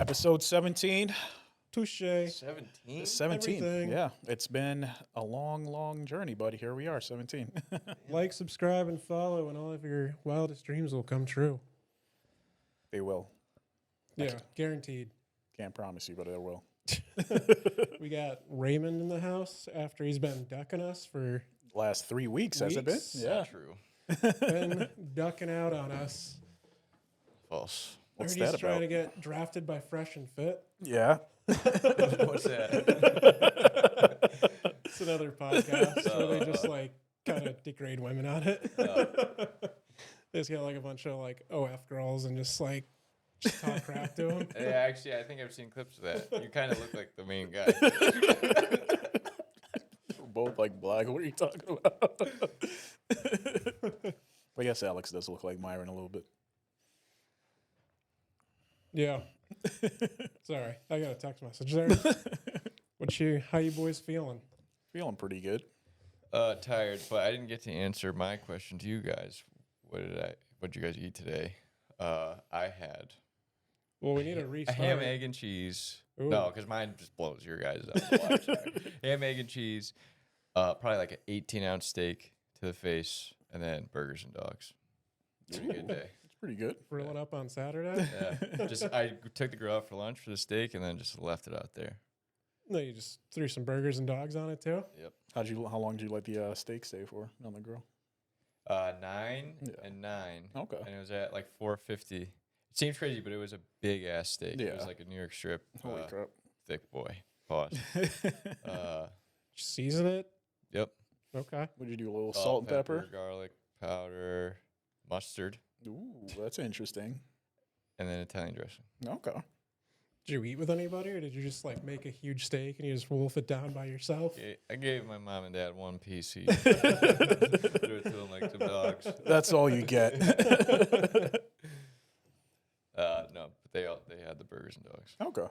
Episode 17. Touche. 17? 17. Everything. Yeah. It's been a long, long journey, buddy. Here we are, 17. Like, subscribe, and follow, and all of your wildest dreams will come true. They will. Yeah, guaranteed. Can't promise you, but they will. We got Raymond in the house after he's been ducking us for Last 3 weeks, has it been? Weeks? Yeah. Not true. been ducking out on us. False. What's Heard he's that trying about? to get drafted by Fresh and Fit. Yeah. What's that? It's another podcast where they just like kind of degrade women on it. They just got like a bunch of like OF girls and just talk crap to them. Yeah, actually, I think I've seen clips of that. You kind of look like the main guy. We're both like black. What are you talking about? I guess Alex does look like Myron a little bit. Yeah. Sorry, I got a text message there. How you boys feeling? Feeling pretty good. Tired, but I didn't get to answer my question to you guys. What did you guys eat today? I had Well, we need a a restart. ham, egg, and cheese. Ooh. No, because mine just blows your guys up a lot. Sorry. Ham, egg, and cheese. Probably like an 18-ounce steak to the face, and then burgers and dogs. Pretty good day. It's pretty good. Grilling up on Saturday? Yeah, I took the grill out for lunch for the steak, and then just left it out there. No, you just threw some burgers and dogs on it too? Yep. How long did you let the steak stay for on the grill? 9 Yeah. and 9. Okay. And it was at like 450. It seems crazy, but it was a big ass steak. It was Yeah. like a New York strip. Holy crap. Thick boy. Pause. Season it? Yep. Okay. Would you do a little salt and pepper? garlic powder, mustard, Ooh, that's interesting. and then Italian dressing. Okay. Did you eat with anybody or did you just like make a huge steak and you just wolf it down by yourself? I gave my mom and dad one piece each. Threw it to them like some dogs. That's all you get. No, but they had the burgers and dogs. Okay.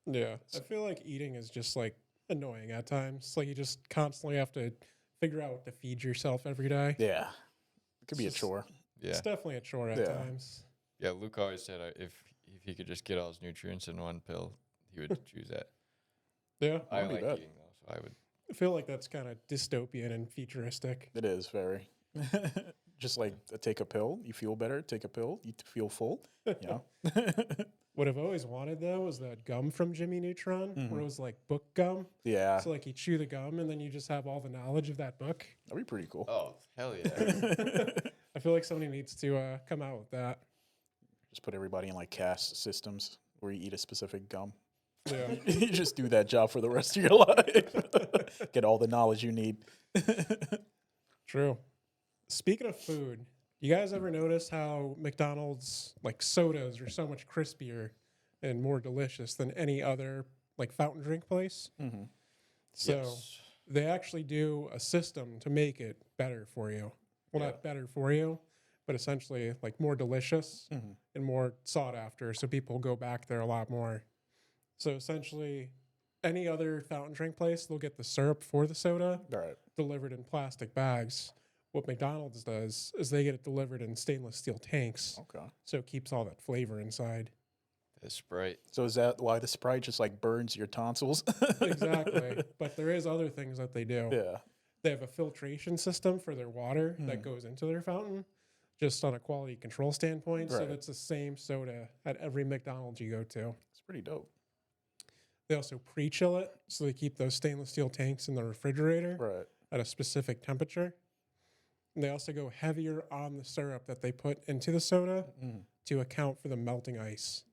Yeah. I feel like eating is just like annoying at times. Like you just constantly have to figure out what to feed yourself every day. Yeah. It could be a It's just- chore. Yeah. It's definitely a chore at Yeah. times. Yeah, Luke always said if he could just get all his nutrients in one pill, he would choose that. Yeah. I do like that. eating though, so I would. I feel like that's kind of dystopian and futuristic. It is very. Just like take a pill, you feel better. Take a pill, you feel full. You know? What I've always wanted though was that gum from Jimmy Neutron, where it was like book gum. Yeah. So like you chew the gum and then you just have all the knowledge of that book. That'd be pretty cool. Oh hell yeah! I feel like somebody needs to come out with that. Just put everybody in like caste systems where you eat a specific gum. Yeah. You just do that job for the rest of your life. Get all the knowledge you need. True. Speaking of food, you guys ever notice how McDonald's like sodas are so much crispier and more delicious than any other like fountain drink place? Mm-hmm. So Yes. they actually do a system to make it better for you. Well, Yeah. not better for you, but essentially like more delicious Mm-hmm. and more sought after. So people go back there a lot more. So essentially, any other fountain drink place, they'll get the syrup for the soda All right. delivered in plastic bags. What McDonald's does is they get it delivered in stainless steel tanks, Okay. so it keeps all that flavor inside. The Sprite. So is that why the Sprite just like burns your tonsils? Exactly. But there is other things that they do. Yeah. They have a filtration system for their water that goes into their fountain, just on a quality control standpoint. So Right. it's the same soda at every McDonald's you go to. It's pretty dope. They also pre-chill it, so they keep those stainless steel tanks in the refrigerator Right. at a specific temperature. And they also go heavier on the syrup that they put into the soda Mm. to account for the melting ice.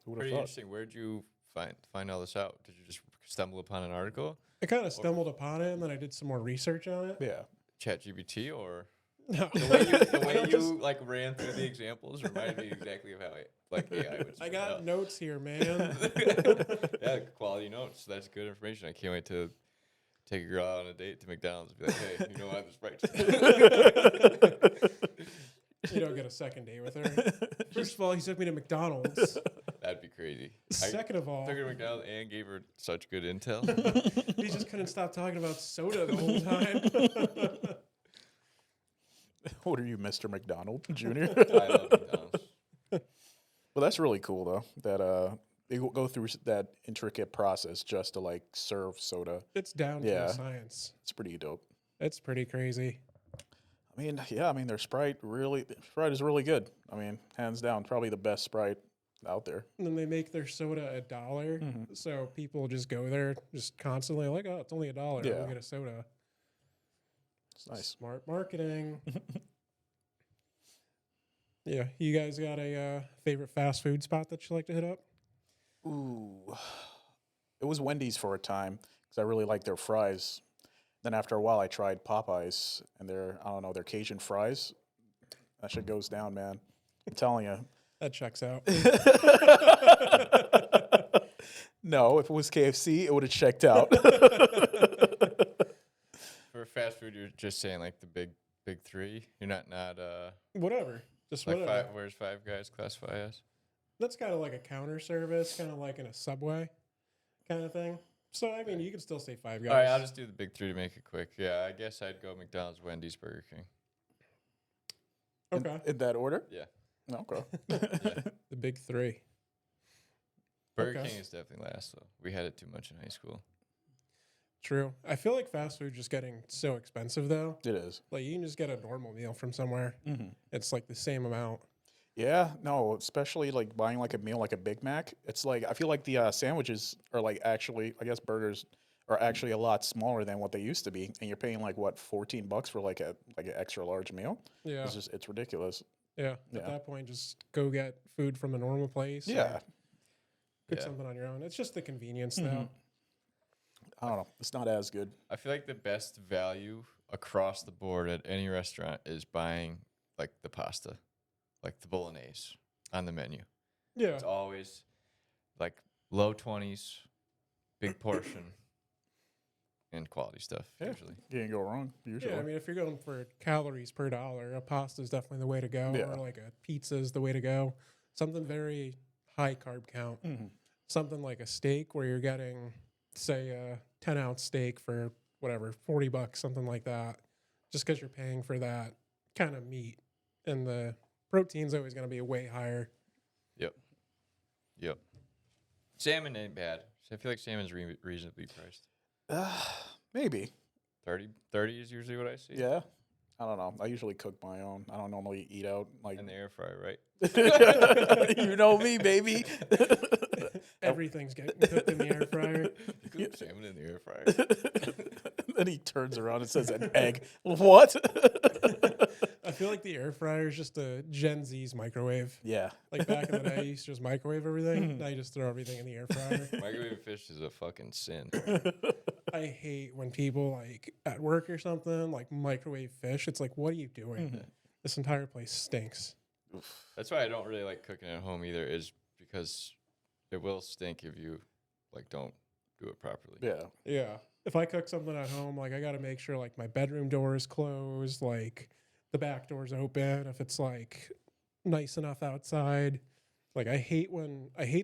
Who would Pretty have thought? interesting. Where'd you find all this out? Did you just stumble upon an article? I kind of stumbled upon it, and then I did some more research on it. Yeah. ChatGPT or No. the way you like ran through the examples reminded me exactly of how AI would. I spit got out. notes here, man. Yeah, quality notes. That's good information. I can't wait to take a girl out on a date to McDonald's and be like, hey, you know I have this Sprite. You don't get a second date with her. First of all, he took me to McDonald's. That'd be crazy. Second of all, I took her to McDonald's and gave her such good intel. he just couldn't stop talking about soda the whole time. What are you, Mr. McDonald Jr.? I love McDonald's. Well, that's really cool though. That they go through that intricate process just to like serve soda. It's down to a Yeah, science. it's pretty dope. It's pretty crazy. I mean, yeah, I mean their Sprite is really good. I mean, hands down, probably the best Sprite out there. And then they make their soda $1, Hmm. so people just go there just constantly like, oh, it's only $1. Yeah. We'll get a soda. It's nice. Smart marketing. Yeah, you guys got a favorite fast food spot that you like to hit up? Ooh, it was Wendy's for a time because I really liked their fries. Then after a while, I tried Popeyes and I don't know, their Cajun fries. That shit goes down, man. I'm telling you. That checks out. No, if it was KFC, it would have checked out. For fast food, you're just saying like the big three. You're not Whatever. Just like whatever. where's Five Guys classify as? That's kind of like a counter service, kind of like in a Subway kind of thing. So, I mean, you can still say Five Guys. All right, I'll just do the big three to make it quick. Yeah, I guess I'd go McDonald's, Wendy's, Burger King. Okay. In that order? Yeah. Okay. The big three. Burger Okay. King is definitely last though. We had it too much in high school. True. I feel like fast food just getting so expensive, though. It is. Like, you can just get a normal meal from somewhere. Mm-hmm. It's like the same amount. Yeah, no, especially like buying like a meal like a Big Mac. It's like I feel like the sandwiches are like actually, I guess burgers are actually a lot smaller than what they used to be, and you're paying like what $14 for like an extra large meal. Yeah. It's ridiculous. Yeah. Yeah. At that point, just go get food from a normal place. or Yeah, Cook Yeah. something on your own. It's just the convenience, Mhm. though. I don't know. It's not as good. I feel like the best value across the board at any restaurant is buying like the pasta, like the bolognese on the menu. Yeah. It's always like low 20s, big portion, and quality stuff Yeah. usually. Can't go wrong usually. Yeah, I mean, if you're going for calories per dollar, a pasta is definitely the way to go, Yeah. or like a pizza is the way to go. Something very high carb count. Mhm. Something like a steak where you're getting, say, a 10-ounce steak for whatever, $40, something like that, just because you're paying for that kind of meat. And the protein's always going to be way higher. Yep. Salmon ain't bad. I feel like salmon's reasonably priced. Maybe. 30 is usually what I see. Yeah. I don't know. I usually cook my own. I don't normally eat out like In the air fryer, right? you know me, baby. Everything's getting cooked in the air fryer. You cook salmon in the air fryer. Then he turns around and says an egg. What? I feel like the air fryer is just a Gen Z's microwave. Yeah. Like back in the day, you used to just microwave everything. Now you just throw everything in the air fryer. Microwave fish is a fucking sin. I hate when people like at work or something like microwave fish. It's like, what are you doing? This entire place stinks. That's why I don't really like cooking at home either, is because it will stink if you like don't do it properly. Yeah. Yeah. If I cook something at home, like I got to make sure like my bedroom door is closed, like the back door's open. If it's like nice enough outside, like I hate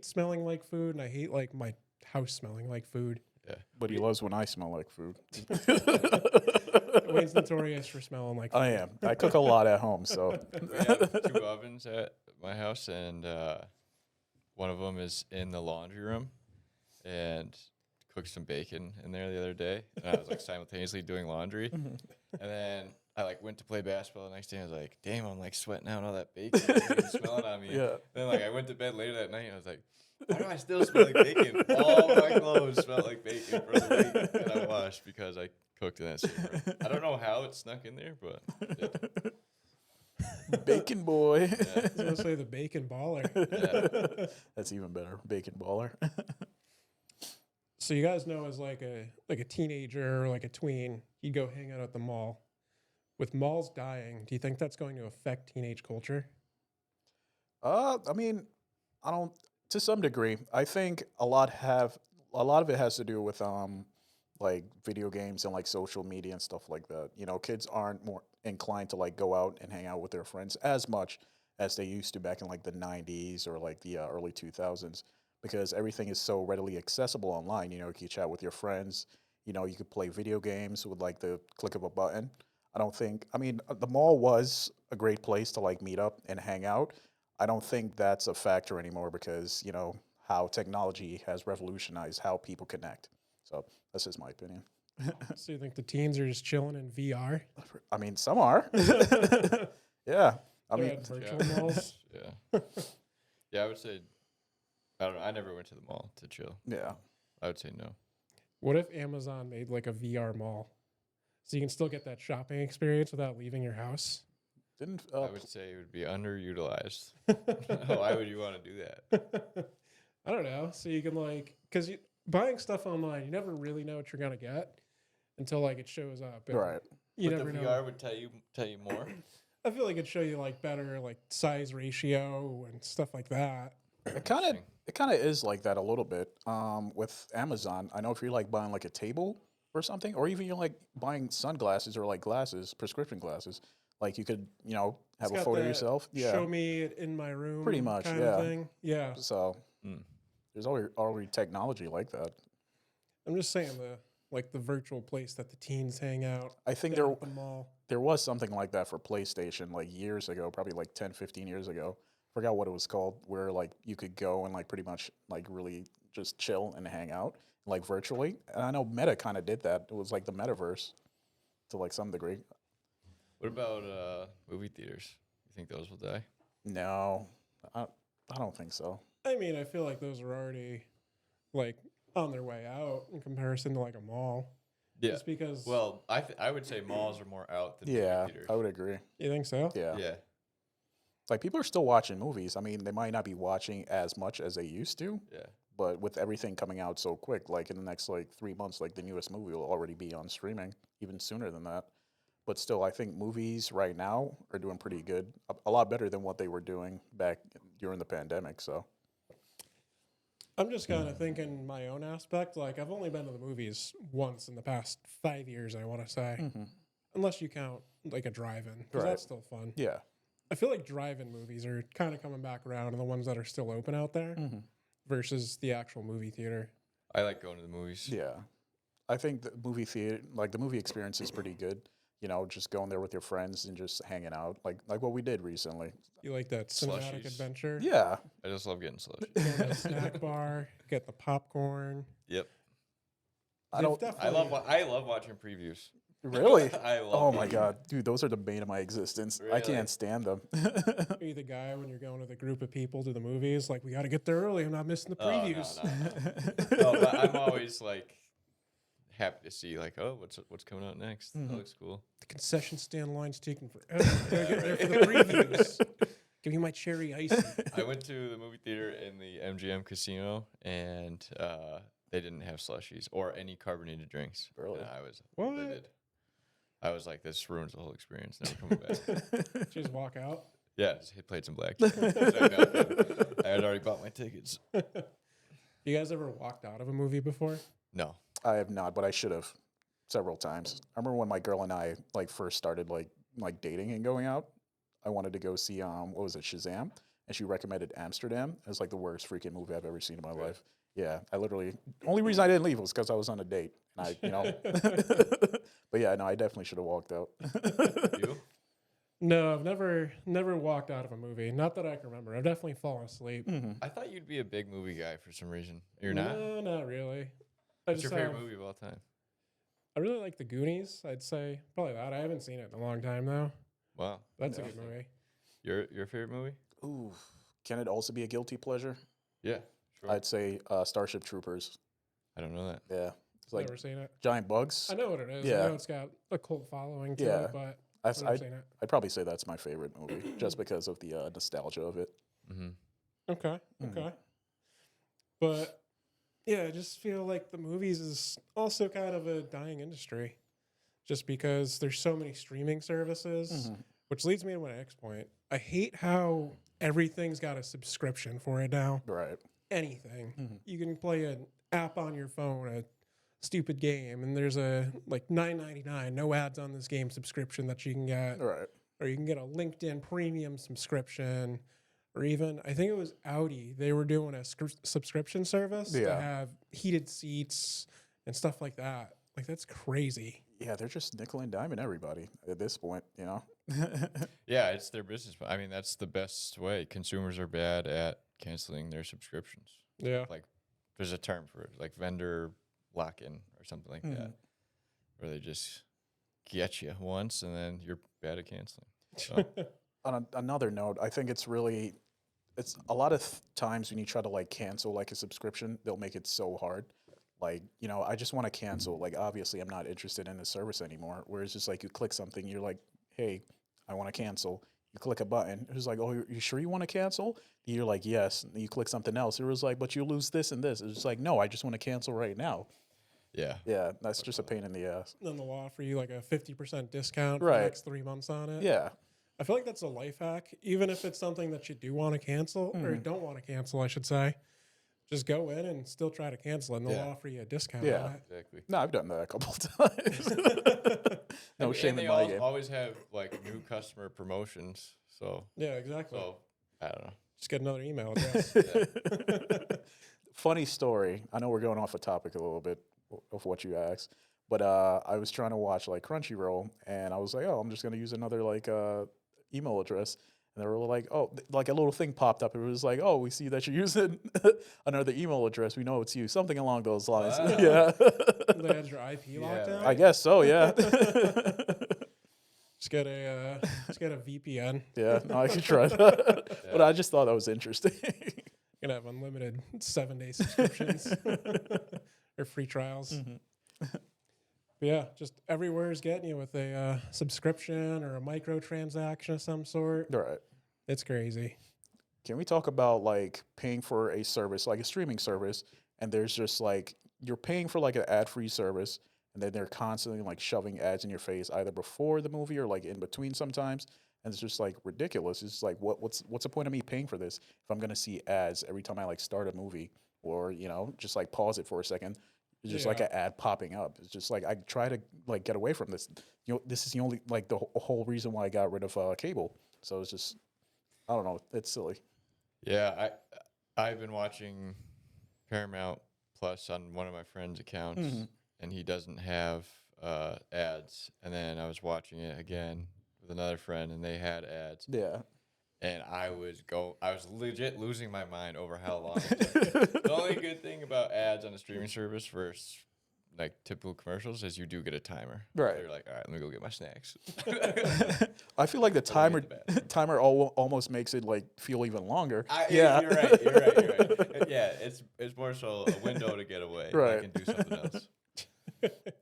smelling like food, and I hate like my house smelling like food. Yeah. But he loves when I smell like food. Wayne's notorious for smelling like food. I am. I cook a lot at home, so We have 2 ovens at my house, and one of them is in the laundry room, and cooked some bacon in there the other day, and I was like simultaneously doing laundry, and then I like went to play basketball the next day. And I was like, damn, I'm like sweating out all that bacon, it's smelling on me. yeah. Then like I went to bed later that night, and I was like, why do I still smell like bacon? All my clothes smell like bacon from the week that I washed because I cooked in that same room. I don't know how it snuck in there, but yeah. Bacon boy. I was gonna say the bacon baller. Yeah. That's even better. Bacon baller. So you guys know, as like a teenager or like a tween, you'd go hang out at the mall. With malls dying, do you think that's going to affect teenage culture? I mean, I don't. To some degree, I think a lot of it has to do with like video games and like social media and stuff like that. You know, kids aren't more inclined to like go out and hang out with their friends as much as they used to back in like the 90s or like the early 2000s, because everything is so readily accessible online. You know, you can chat with your friends. You know, you could play video games with like the click of a button. I mean, the mall was a great place to like meet up and hang out. I don't think that's a factor anymore because, how technology has revolutionized how people connect. So that's just my opinion. So you think the teens are just chilling in VR? I mean, some are. Yeah. I They're mean, at Yeah, virtual malls. yeah, yeah. I would say I don't know. I never went to the mall to chill. yeah. I would say no. What if Amazon made like a VR mall, so you can still get that shopping experience without leaving your house? Didn't I would say it would be underutilized. Why would you want to do that? I don't know. So you can like, because you buying stuff online, you never really know what you're gonna get until like it shows up. And right. You But never the know. VR would tell you more. I feel like it'd show you like better like size ratio and stuff like that. It kind of Interesting. it kind of is like that a little bit. With Amazon, I know if you're like buying like a table or something, or even you're like buying sunglasses or like glasses, prescription glasses, like you could, It's have a got photo of that yourself. Yeah, show me it in my room pretty much. kind of Yeah. thing. Yeah. So Mm. there's already technology like that. I'm just saying the virtual place that the teens hang out I think down at the mall. there was something like that for PlayStation like years ago, probably like 10, 15 years ago. Forgot what it was called, where like you could go and like pretty much like really just chill and hang out like virtually. And I know Meta kind of did that. It was like the metaverse to like some degree. What about movie theaters? You think those will die? No, I, I don't think so. I mean, I feel like those are already like on their way out in comparison to like a mall. Yeah. Just because. Well, I would say malls are more out than Yeah, movie theaters. I would agree. You think so? Yeah. Yeah. Like people are still watching movies. I mean, they might not be watching as much as they used to, Yeah. but with everything coming out so quick, like in the next like 3 months, like the newest movie will already be on streaming, even sooner than that. But still, I think movies right now are doing pretty good, a lot better than what they were doing back during the pandemic. So, I'm just kind of thinking my own aspect. Like, I've only been to the movies once in the past 5 years, I want to say. Unless you count like a drive in, because Right. that's still fun. yeah, I feel like drive in movies are kind of coming back around and the ones that are still open out there versus the actual movie theater. I like going to the movies. yeah. I think the movie theater, like the movie experience, is pretty good. Just going there with your friends and just hanging out, like what we did recently. You like that cinematic Slushies. adventure? Yeah, I just love getting slush. Go to the snack bar, get the popcorn. Yep. I don't They've I love definitely- I love watching previews. really. I love. Oh my previews. god, dude, those are the bane of my existence. I Really? can't stand them. Are you the guy when you're going with a group of people to the movies? Like, we got to get there early. I'm not missing the Oh, no, previews. no. No, but I'm always like happy to see like, oh, what's coming out next? That looks cool. The concession stand line's taking forever. Gotta get there for the previews. Give me my cherry icy. I went to the movie theater in the MGM casino and they didn't have slushies or any carbonated drinks. Really? And I was What? They did. I was like, this ruins the whole experience. Never coming back. Just walk out. Yeah, just played some blackjack. I had already bought my tickets. You guys ever walked out of a movie before? No. I have not, but I should have several times. I remember when my girl and I like first started like dating and going out. I wanted to go see what was it, Shazam, and she recommended Amsterdam as like the worst freaking movie I've ever seen in my life. Yeah, I literally only reason I didn't leave was because I was on a date, and but yeah, no, I definitely should have walked out. You? No, I've never walked out of a movie. Not that I can remember. I've definitely fallen asleep. I thought you'd be a big movie guy for some reason. You're not? No, not really. What's your favorite movie of all time? I really like The Goonies. I'd say probably that. I haven't seen it in a long time though. Wow. That's a Yeah. good movie. Your favorite movie? Ooh, can it also be a guilty pleasure? Yeah. Sure. I'd say Starship Troopers. I don't know that. Yeah, it's like Never seen it. giant bugs. I know what it is. Yeah. I know it's got a cult following to Yeah. it, but I've, I've never I'd, seen it. I'd probably say that's my favorite movie, just because of the nostalgia of it. Mm-hmm. Okay. Mhm. Okay. But yeah, I just feel like the movies is also kind of a dying industry, just because there's so many streaming services, which leads me to my next point. I hate how everything's got a subscription for it now. Right. Anything. Mhm. You can play an app on your phone, a stupid game, and there's a like $9.99 no ads on this game subscription that you can get, Right. or you can get a LinkedIn premium subscription, or even I think it was Audi. They were doing a subscription service to Yeah. have heated seats and stuff like that. Like that's crazy. Yeah, they're just nickel and diming everybody at this point, Yeah, it's their business. I mean, that's the best way. Consumers are bad at canceling their subscriptions. Yeah. Like, there's a term for it, like vendor lock-in or something like that, where they just get you once and then you're bad at canceling. So, On another note, I think it's a lot of times when you try to like cancel like a subscription, they'll make it so hard. Like, I just want to cancel. Like, obviously, I'm not interested in the service anymore. Whereas just like you click something, you're like, hey, I want to cancel. You click a button. It was like, oh, you sure you want to cancel? You're like, yes. And you click something else. It was like, but you lose this and this. It's just like, no, I just want to cancel right now. yeah. Yeah, that's just a pain in the ass. Then they'll offer you like a 50% discount for Right. the next 3 months on it. Yeah. I feel like that's a life hack, even if it's something that you do want to cancel or don't want to cancel, I should say. Just go in and still try to cancel it, and they'll Yeah. offer you a discount Yeah. on it. Exactly. No, I've done that a couple of times. No And shame they in my game. always have like new customer promotions. So, Yeah, exactly. I don't know. Just get another email address. Funny story. I know we're going off a topic a little bit of what you asked, but I was trying to watch like Crunchyroll, and I was like, oh, I'm just gonna use another like email address, and they were like, oh, like a little thing popped up. It was like, oh, we see that you're using another email address. We know it's you. Something along those lines. Wow. Yeah. They had your IP locked down. I guess so. Yeah. Just get a VPN. Yeah. No, I could try that. But I just thought that was interesting. You're gonna have unlimited 7-day subscriptions or free trials. But yeah, just everywhere is getting you with a subscription or a microtransaction of some sort. All right. It's crazy. Can we talk about like paying for a service, like a streaming service, and there's just like you're paying for like an ad-free service, and then they're constantly like shoving ads in your face either before the movie or like in between sometimes, and it's just like ridiculous. It's like what's the point of me paying for this if I'm gonna see ads every time I like start a movie or just like pause it for a second. It's just like Yeah. an ad popping up. It's just like I try to like get away from this. This is the only like the whole reason why I got rid of cable. So it's just I don't know. It's silly. Yeah, I've been watching Paramount Plus on one of my friend's accounts, and he doesn't have ads. And then I was watching it again with another friend, and they had ads. Yeah. And I was legit losing my mind over how long. It took. The only good thing about ads on a streaming service versus like typical commercials is you do get a timer. Right. So you're like, all right, let me go get my snacks. I feel like the timer hate the timer almost makes it like feel even longer. Yeah, you're right. You're right. Yeah, it's more so a window to get away. Right. I can do something else.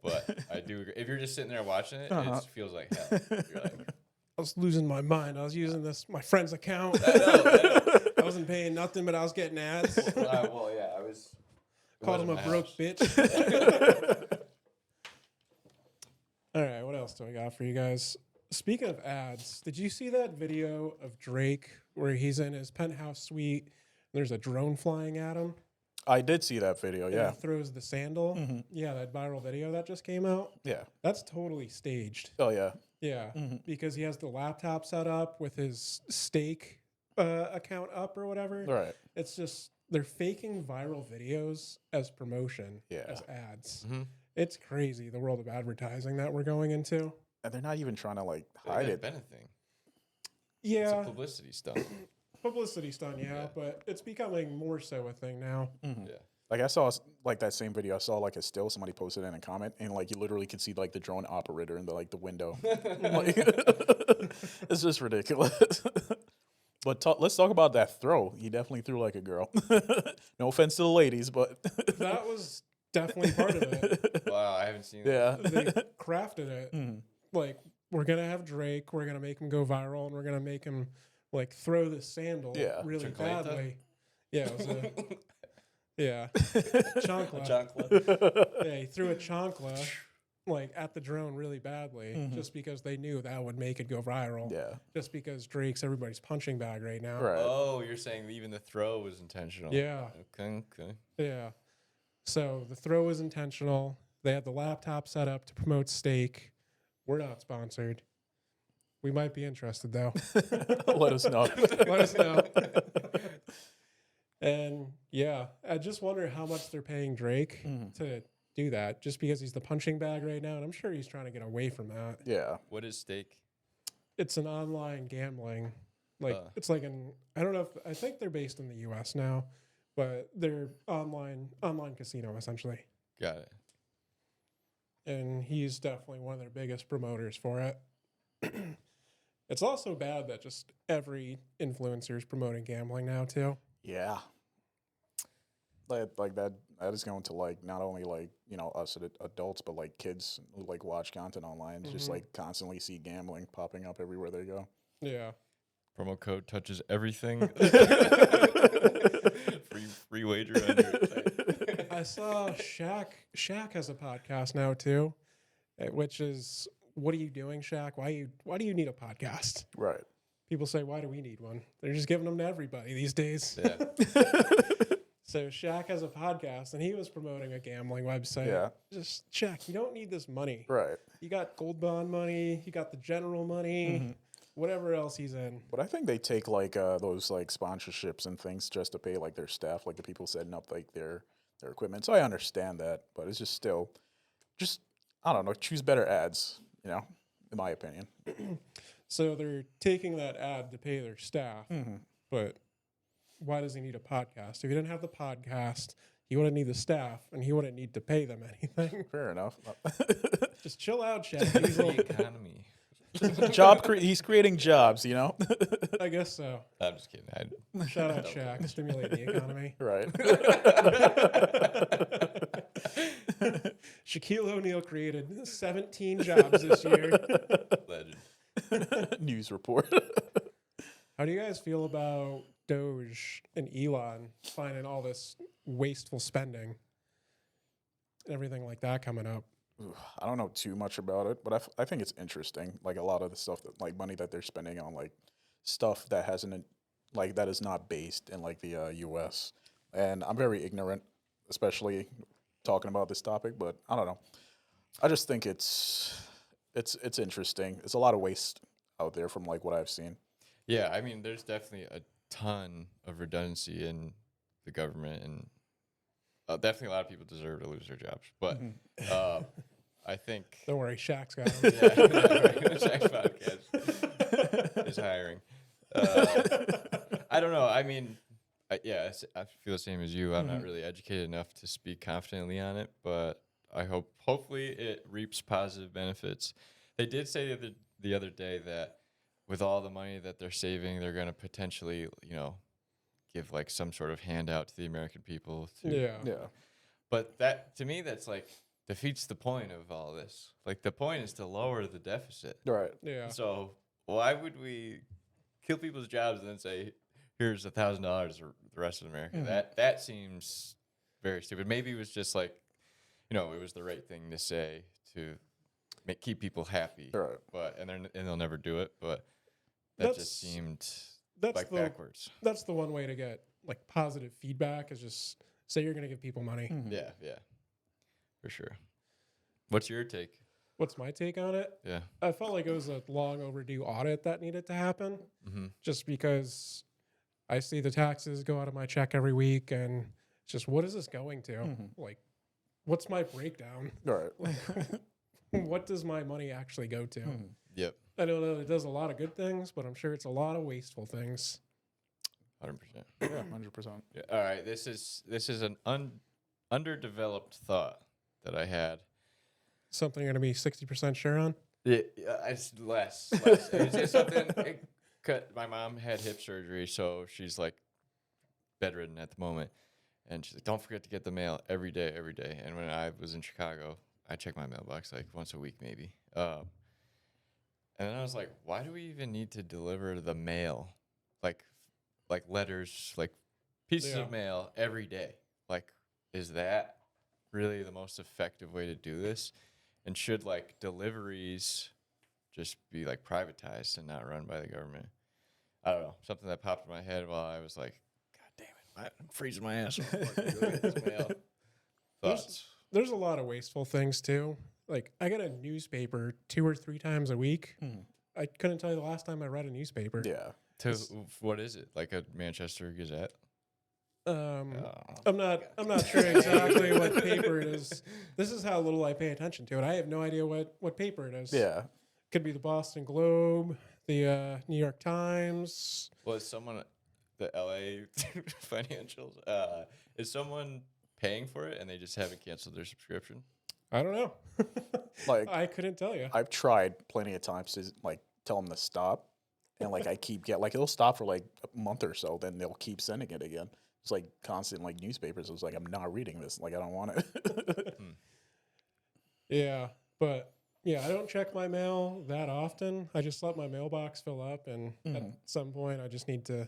But I do agree. If you're just sitting there watching it, it feels like hell. You're like, I was losing my mind. I was using my friend's account. I know. I wasn't paying nothing, but I was getting ads. Well, yeah, I was. it Called him a wasn't my broke house. bitch. All right, what else do I got for you guys? Speaking of ads, did you see that video of Drake where he's in his penthouse suite and there's a drone flying at him? I did see that video. And Yeah. he throws the sandal. Yeah, that viral video that just came out. Yeah. That's totally staged. Oh yeah. Yeah, because he has the laptop set up with his stake account up or whatever. Right. It's just they're faking viral videos as promotion, Yeah. as ads. Mhm. It's crazy the world of advertising that we're going into. And they're not even trying to like But hide yeah, it. anything. It's a Yeah, publicity stunt. publicity stunt, yeah, but it's becoming more so a thing now. Yeah. Like I saw like that same video. I saw like a still somebody posted in a comment, and like you literally could see like the drone operator in the window. Like, it's just ridiculous. But let's talk about that throw. He definitely threw like a girl. No offense to the ladies, but That was definitely part of it. Wow, I haven't seen yeah. They crafted it. Like, we're going to have Drake, we're going to make him go viral, and we're going to make him, like, throw the sandal Yeah. really Chocolate? badly. Yeah, it was a... Yeah. that. Chancla. Chocolate. Yeah, he threw a chancla like at the drone really badly just because they knew that would make it go viral. Yeah. Just because Drake's everybody's punching bag right now. Right. Oh, you're saying even the throw was intentional. Yeah. Okay. Yeah. So the throw was intentional. They had the laptop set up to promote steak. We're not sponsored. We might be interested though. Let us know. Let us know. And yeah, I just wonder how much they're paying Drake to do that just because he's the punching bag right now. And I'm sure he's trying to get away from that. Yeah. What is steak? it's an online gambling. Like it's like I don't know if I think they're based in the U.S. now, but they're online casino essentially. Got it. And he's definitely one of their biggest promoters for it. It's also bad that just every influencer is promoting gambling now too. Yeah. Like that is going to like not only like us adults but like kids who like watch content online just like constantly see gambling popping up everywhere they go. Yeah. Promo code touches everything. free wager on your site. I saw Shaq has a podcast now too, which is what are you doing, Shaq? Why do you need a podcast? Right. People say, why do we need one? They're just giving them to everybody these days. Yeah. So Shaq has a podcast, and he was promoting a gambling website. Yeah. Just Shaq, you don't need this money. Right. You got gold bond money. You got the general money. Whatever else he's in. But I think they take like those like sponsorships and things just to pay like their staff, like the people setting up like their equipment. So I understand that, but it's just still, just I don't know, choose better ads. In my opinion. So they're taking that ad to pay their staff, but why does he need a podcast? If he didn't have the podcast, he wouldn't need the staff, and he wouldn't need to pay them anything. Fair enough. Just chill out, Shaq. Use the economy. He's creating jobs. I guess so. I'm just kidding. Shout out Shaq, stimulate the economy. Right. Shaquille O'Neal created 17 jobs this year. Legend. News report. How do you guys feel about Doge and Elon finding all this wasteful spending and everything like that coming up? I don't know too much about it, but I think it's interesting. Like a lot of the stuff that like money that they're spending on like stuff that hasn't like that is not based in like the U.S. And I'm very ignorant, especially talking about this topic. But I don't know. I just think it's interesting. It's a lot of waste out there from like what I've seen. Yeah, I mean, there's definitely a ton of redundancy in the government, and definitely a lot of people deserve to lose their jobs. But I think Don't worry, Shaq's got them. Shaq's podcast is hiring. I don't know. I mean, I feel the same as you. I'm not really educated enough to speak confidently on it, but I hopefully it reaps positive benefits. They did say the other day that with all the money that they're saving, they're going to potentially, give like some sort of handout to the American people. Yeah. But that, to me, that's like defeats the point of all this. Like the point is to lower the deficit. Right. Yeah. So why would we kill people's jobs and then say, here's $1,000 for the rest of America? That seems very stupid. Maybe it was just like, it was the right thing to say to keep people happy. Right. But and they'll never do it. But that just seemed like backwards. That's the one way to get like positive feedback is just say you're going to give people money. Yeah, for sure. What's your take? What's my take on it? Yeah. I felt like it was a long overdue audit that needed to happen just because I see the taxes go out of my check every week and it's just, what is this going to? Like, what's my breakdown? Right. What does my money actually go to? Yep. I don't know. It does a lot of good things, but I'm sure it's a lot of wasteful things. 100%. Yeah, 100%. Yeah. All right. This is an underdeveloped thought that I had. Something you're going to be 60% sure on? Yeah, it's less. It's just something. My mom had hip surgery, so she's like bedridden at the moment. And she's like, don't forget to get the mail every day. And when I was in Chicago, I checked my mailbox like once a week maybe. And then I was like, why do we even need to deliver the mail? Like letters, like pieces of mail every day. Like, is that really the most effective way to do this? And should like deliveries just be like privatized and not run by the government? I don't know. Something that popped in my head while I was like, God damn it, I'm freezing my ass off. This mail. Thoughts? There's a lot of wasteful things too. Like I get a newspaper 2 or 3 times a week. I couldn't tell you the last time I read a newspaper. Yeah. What is it? Like a Manchester Gazette? I'm not sure exactly what paper it is. This is how little I pay attention to it. I have no idea what paper it is. Yeah. Could be the Boston Globe, the New York Times. Well, is someone the LA financials? Is someone paying for it and they just haven't canceled their subscription? I don't know. Like, I couldn't tell you. I've tried plenty of times to like tell them to stop, and like I keep like it'll stop for like a month or so, then they'll keep sending it again. It's like constant like newspapers. It's like I'm not reading this. Like I don't want it. Yeah, but yeah, I don't check my mail that often. I just let my mailbox fill up, and at some point, I just need to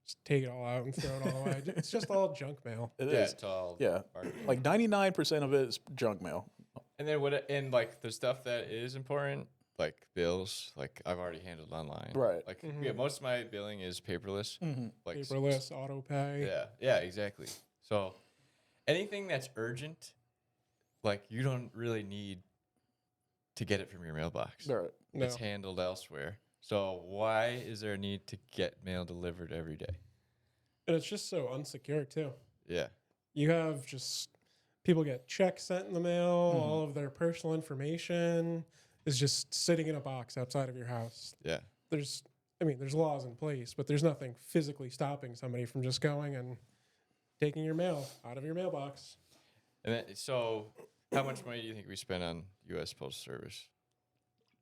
just take it all out and throw it all away. It's just all junk mail. It Yeah, is. it's all Yeah, marketing. like 99% of it is junk mail. And then and like the stuff that is important, like bills, like I've already handled online. Right. Like yeah, most of my billing is paperless. Like Paperless, auto pay. yeah, exactly. So anything that's urgent, like you don't really need to get it from your mailbox. Right. No. It's handled elsewhere. So why is there a need to get mail delivered every day? And it's just so unsecure, too. Yeah. You have just people get checks sent in the mail, all of their personal information is just sitting in a box outside of your house. Yeah. There's laws in place, but there's nothing physically stopping somebody from just going and taking your mail out of your mailbox. And then, so how much money do you think we spend on U.S. Postal Service?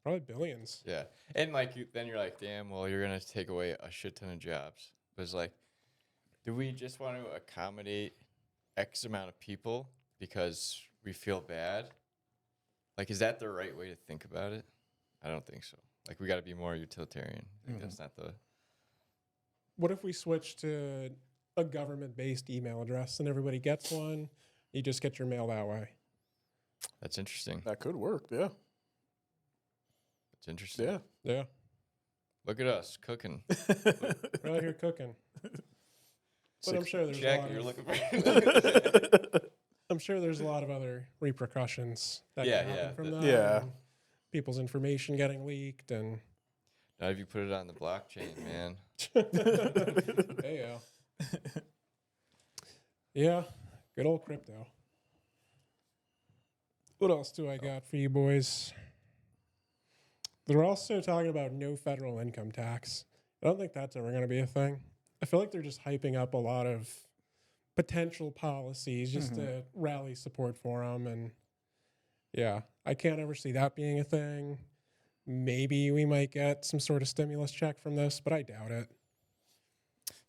Probably billions. Yeah. And like then you're like, damn, well, you're going to take away a shit ton of jobs. But it's like, do we just want to accommodate X amount of people because we feel bad? Like, is that the right way to think about it? I don't think so. Like, we got to be more utilitarian. I think that's not the. What if we switch to a government-based email address and everybody gets one? You just get your mail that way. That's interesting. That could work. Yeah. That's interesting. Yeah. Yeah. Look at us cooking. We're out here cooking. But I'm sure there's a Jack, lot you're of, looking for. I'm sure there's a lot of other repercussions that Yeah, can happen yeah, from the- that. Yeah. and people's information getting leaked and Not if you put it on the blockchain, man. hey yeah, good old crypto. What else do I got for you boys? They're also talking about no federal income tax. I don't think that's ever going to be a thing. I feel like they're just hyping up a lot of potential policies just to rally support for them. And yeah, I can't ever see that being a thing. Maybe we might get some sort of stimulus check from this, but I doubt it.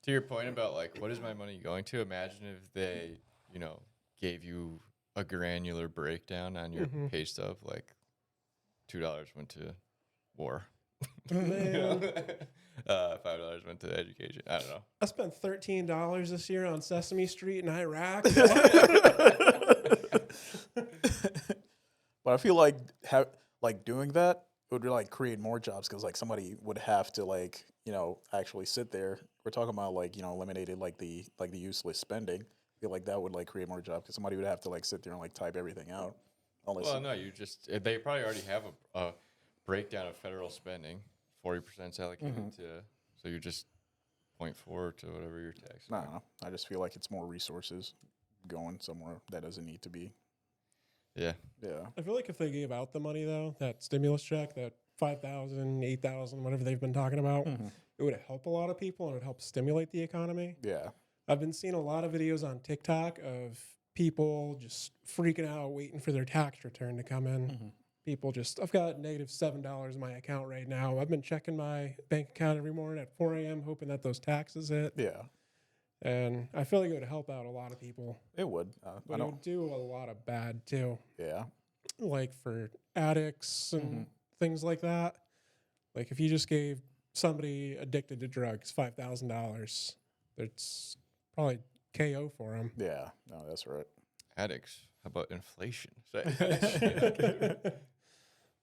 To your point about like, what is my money going to? Imagine if they, gave you a granular breakdown on your pay stub, like $2 went to war. Man, $5 went to education. I don't know. I spent $13 this year on Sesame Street in Iraq. But I feel like doing that would like create more jobs because like somebody would have to like actually sit there. We're talking about like eliminated like the useless spending. I feel like that would like create more jobs because somebody would have to like sit there and like type everything out. Unless Well, no, they probably already have a breakdown of federal spending. 40% is allocated to, so you just 0.4 to whatever your tax. I don't know. I just feel like it's more resources going somewhere that doesn't need to be. Yeah. Yeah. I feel like if they gave out the money though, that stimulus check, that 5,000, 8,000, whatever they've been talking about, it would help a lot of people and it would help stimulate the economy. Yeah. I've been seeing a lot of videos on TikTok of people just freaking out, waiting for their tax return to come in. People just, I've got negative $7 in my account right now. I've been checking my bank account every morning at 4 a.m., hoping that those taxes hit. Yeah. And I feel like it would help out a lot of people. It would. But I it don't. would do a lot of bad too. Yeah. Like for addicts and things like that. Like if you just gave somebody addicted to drugs $5,000, it's probably KO for them. Yeah. No, that's right. Addicts. How about inflation?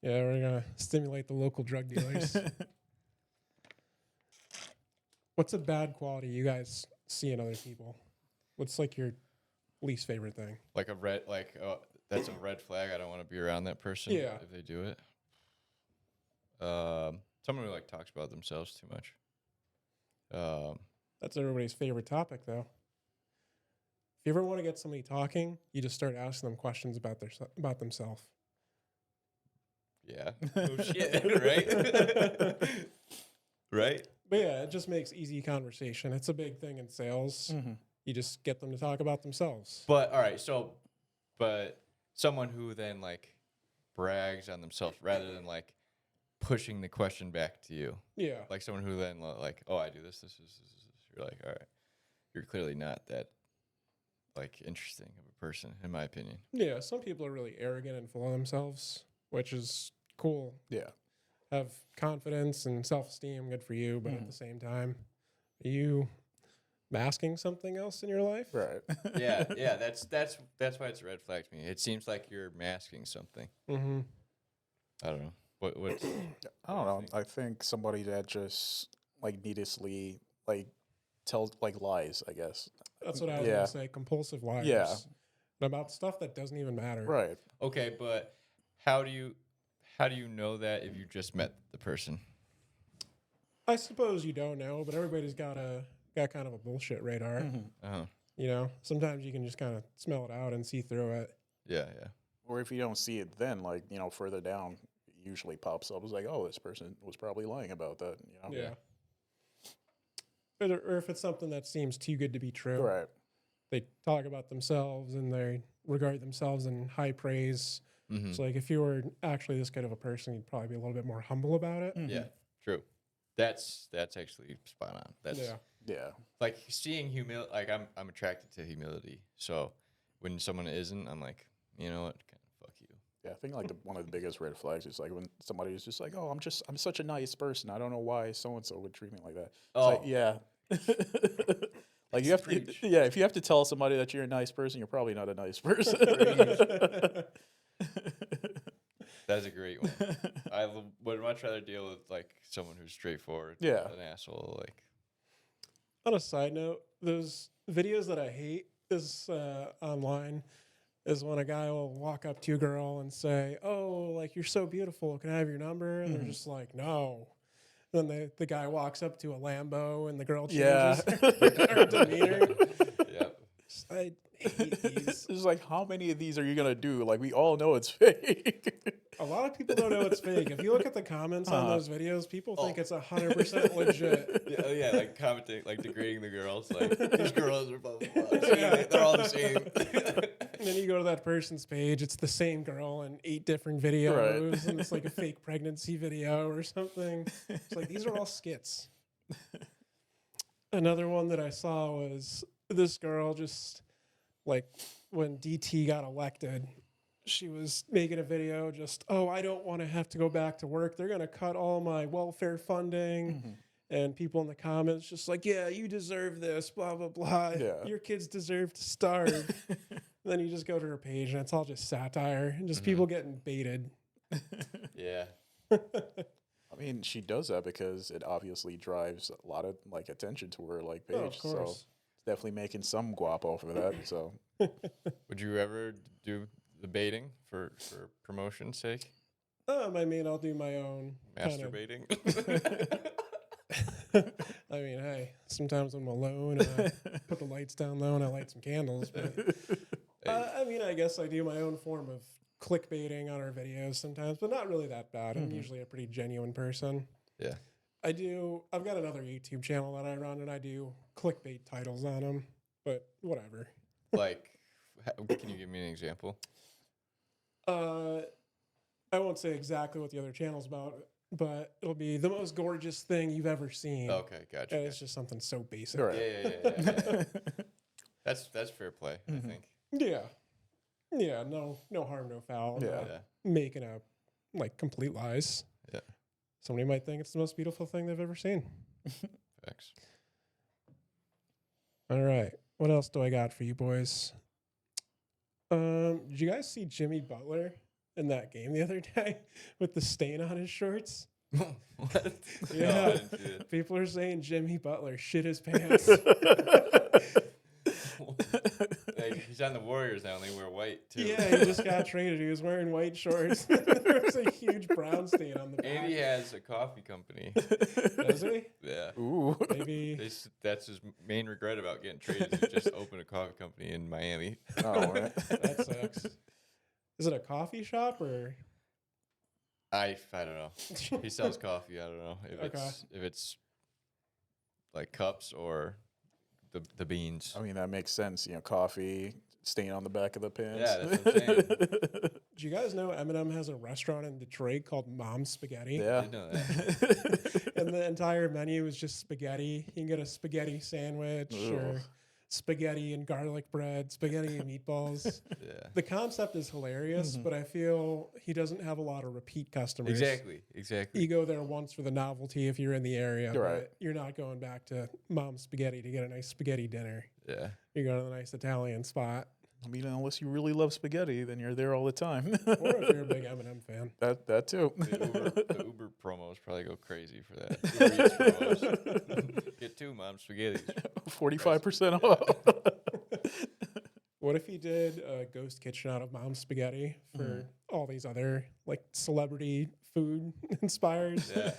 Yeah, we're going to stimulate the local drug dealers. What's a bad quality you guys see in other people? What's like your least favorite thing? Like that's a red flag. I don't want to be around that person Yeah. if they do it. Someone who like talks about themselves too much. That's everybody's favorite topic, though. If you ever want to get somebody talking, you just start asking them questions about themselves. Yeah. Oh shit. Right. Right. But yeah, it just makes easy conversation. It's a big thing in sales. Mhm. You just get them to talk about themselves. But all right. So, but someone who then like brags on themselves rather than like pushing the question back to you, Yeah. like someone who then like, oh, I do this. You're like, all right, you're clearly not that like interesting of a person, in my opinion. Yeah. Some people are really arrogant and full of themselves, which is cool. Yeah. Have confidence and self esteem, good for you. But at the same time, are you masking something else in your life? Right. Yeah, that's why it's a red flag to me. It seems like you're masking something. Mm-hmm. I don't know. What's I don't know. I think somebody that just like needlessly like tells like lies, I guess. That's what I was Yeah. going to say. Compulsive liars. Yeah. About stuff that doesn't even matter. Right. okay? But how do you know that if you just met the person? I suppose you don't know, but everybody's got kind of a bullshit radar. Uh-huh. You know, sometimes you can just kind of smell it out and see through it. Yeah. Or if you don't see it then, like, further down, it usually pops up. It's like, oh, this person was probably lying about that, Yeah. Or if it's something that seems too good to be true. Right. They talk about themselves and they regard themselves in high praise. Mm-hmm. So, like, if you were actually this good of a person, you'd probably be a little bit more humble about it. Yeah. True. That's actually spot on. That's Yeah. Yeah. like seeing humility. Like I'm attracted to humility. So when someone isn't, I'm like, you know what? Kind of fuck you. Yeah, I think like one of the biggest red flags is like when somebody is just like, "Oh, I'm such a nice person. I don't know why so and so would treat me like that." It's like, yeah, like you have to, Preach. yeah. If you have to tell somebody that you're a nice person, you're probably not a nice person. That's a great one. Would much rather deal with like someone who's straightforward. Yeah. Than an asshole. Like On a side note, those videos that I hate is online is when a guy will walk up to a girl and say, "Oh, like you're so beautiful. Can I have your number?" And they're just like, "No." Then the guy walks up to a Lambo and the girl Yeah. changes her demeanor. yeah. I hate these. It's like, how many of these are you gonna do? Like, we all know it's fake. A lot of people don't know it's fake. If you look at the comments on those videos, people think it's 100% legit. Yeah, like commenting, like degrading the girls. Like these girls are blah blah blah. They're all the same. And then you go to that person's page, it's the same girl in 8 different videos, and it's like a fake pregnancy video or something. It's like, these are all skits. Another one that I saw was this girl just, like, when DT got elected, she was making a video just, "Oh, I don't want to have to go back to work. They're going to cut all my welfare funding." And people in the comments just like, "Yeah, you deserve this, blah, blah, blah. Yeah. Your kids deserve to starve." Then you just go to her page and it's all just satire and just people getting baited. Yeah. I mean, she does that because it obviously drives a lot of like attention to her like page. Oh, of So course. it's definitely making some guap off of that. So Would you ever do the baiting for promotion's sake? I mean, I'll do my own kind of. Masturbating. I mean, hey, sometimes I'm alone and I put the lights down low and I light some candles. But I mean, I guess I do my own form of clickbaiting on our videos sometimes, but not really that bad. I'm usually a pretty genuine person. Yeah. I've got another YouTube channel that I run and I do clickbait titles on them, but whatever. Like, can you give me an example? I won't say exactly what the other channel's about, but it'll be the most gorgeous thing you've ever seen. Okay, gotcha. And it's just something so basic. Right. Yeah. That's fair play, I think. Yeah. Yeah, no harm, no foul. I'm Yeah. not Yeah. making up like complete lies. Yeah. Somebody might think it's the most beautiful thing they've ever seen. Facts. All right. What else do I got for you boys? Did you guys see Jimmy Butler in that game the other day with the stain on his shorts? What? Yeah. No, I didn't see it. People are saying Jimmy Butler shit his pants. Like, he's on the Warriors now, and they wear white too. Yeah, he just got traded. He was wearing white shorts. There was a huge brown stain on the back. And he has a coffee company. Does he? Yeah. Ooh. Maybe. That's his main regret about getting traded. Is just open a coffee company in Miami. Oh, right. That sucks. Is it a coffee shop or? I don't know. He sells coffee. I don't know if it's like cups or the beans. I mean, that makes sense. You know, coffee stain on the back of the pants. Yeah, that's what I'm saying. Do you guys know Eminem has a restaurant in Detroit called Mom's Spaghetti? I Yeah. didn't know that. And the entire menu is just spaghetti. You can get a spaghetti sandwich or Ugh. spaghetti and garlic bread, spaghetti and meatballs. Yeah. The concept is hilarious, but I feel he doesn't have a lot of repeat customers. Exactly. You go there once for the novelty if you're in the area, Right. but you're not going back to Mom's Spaghetti to get a nice spaghetti dinner. Yeah. You're going to the nice Italian spot. I mean, unless you really love spaghetti, then you're there all the time. Or if you're a big Eminem fan. that too. The Uber promos probably go crazy for that. Uber Eats promos. Get 2 Mom spaghetti. 45% off. What if he did a ghost kitchen out of Mom's Spaghetti for all these other like celebrity food inspired? Yeah.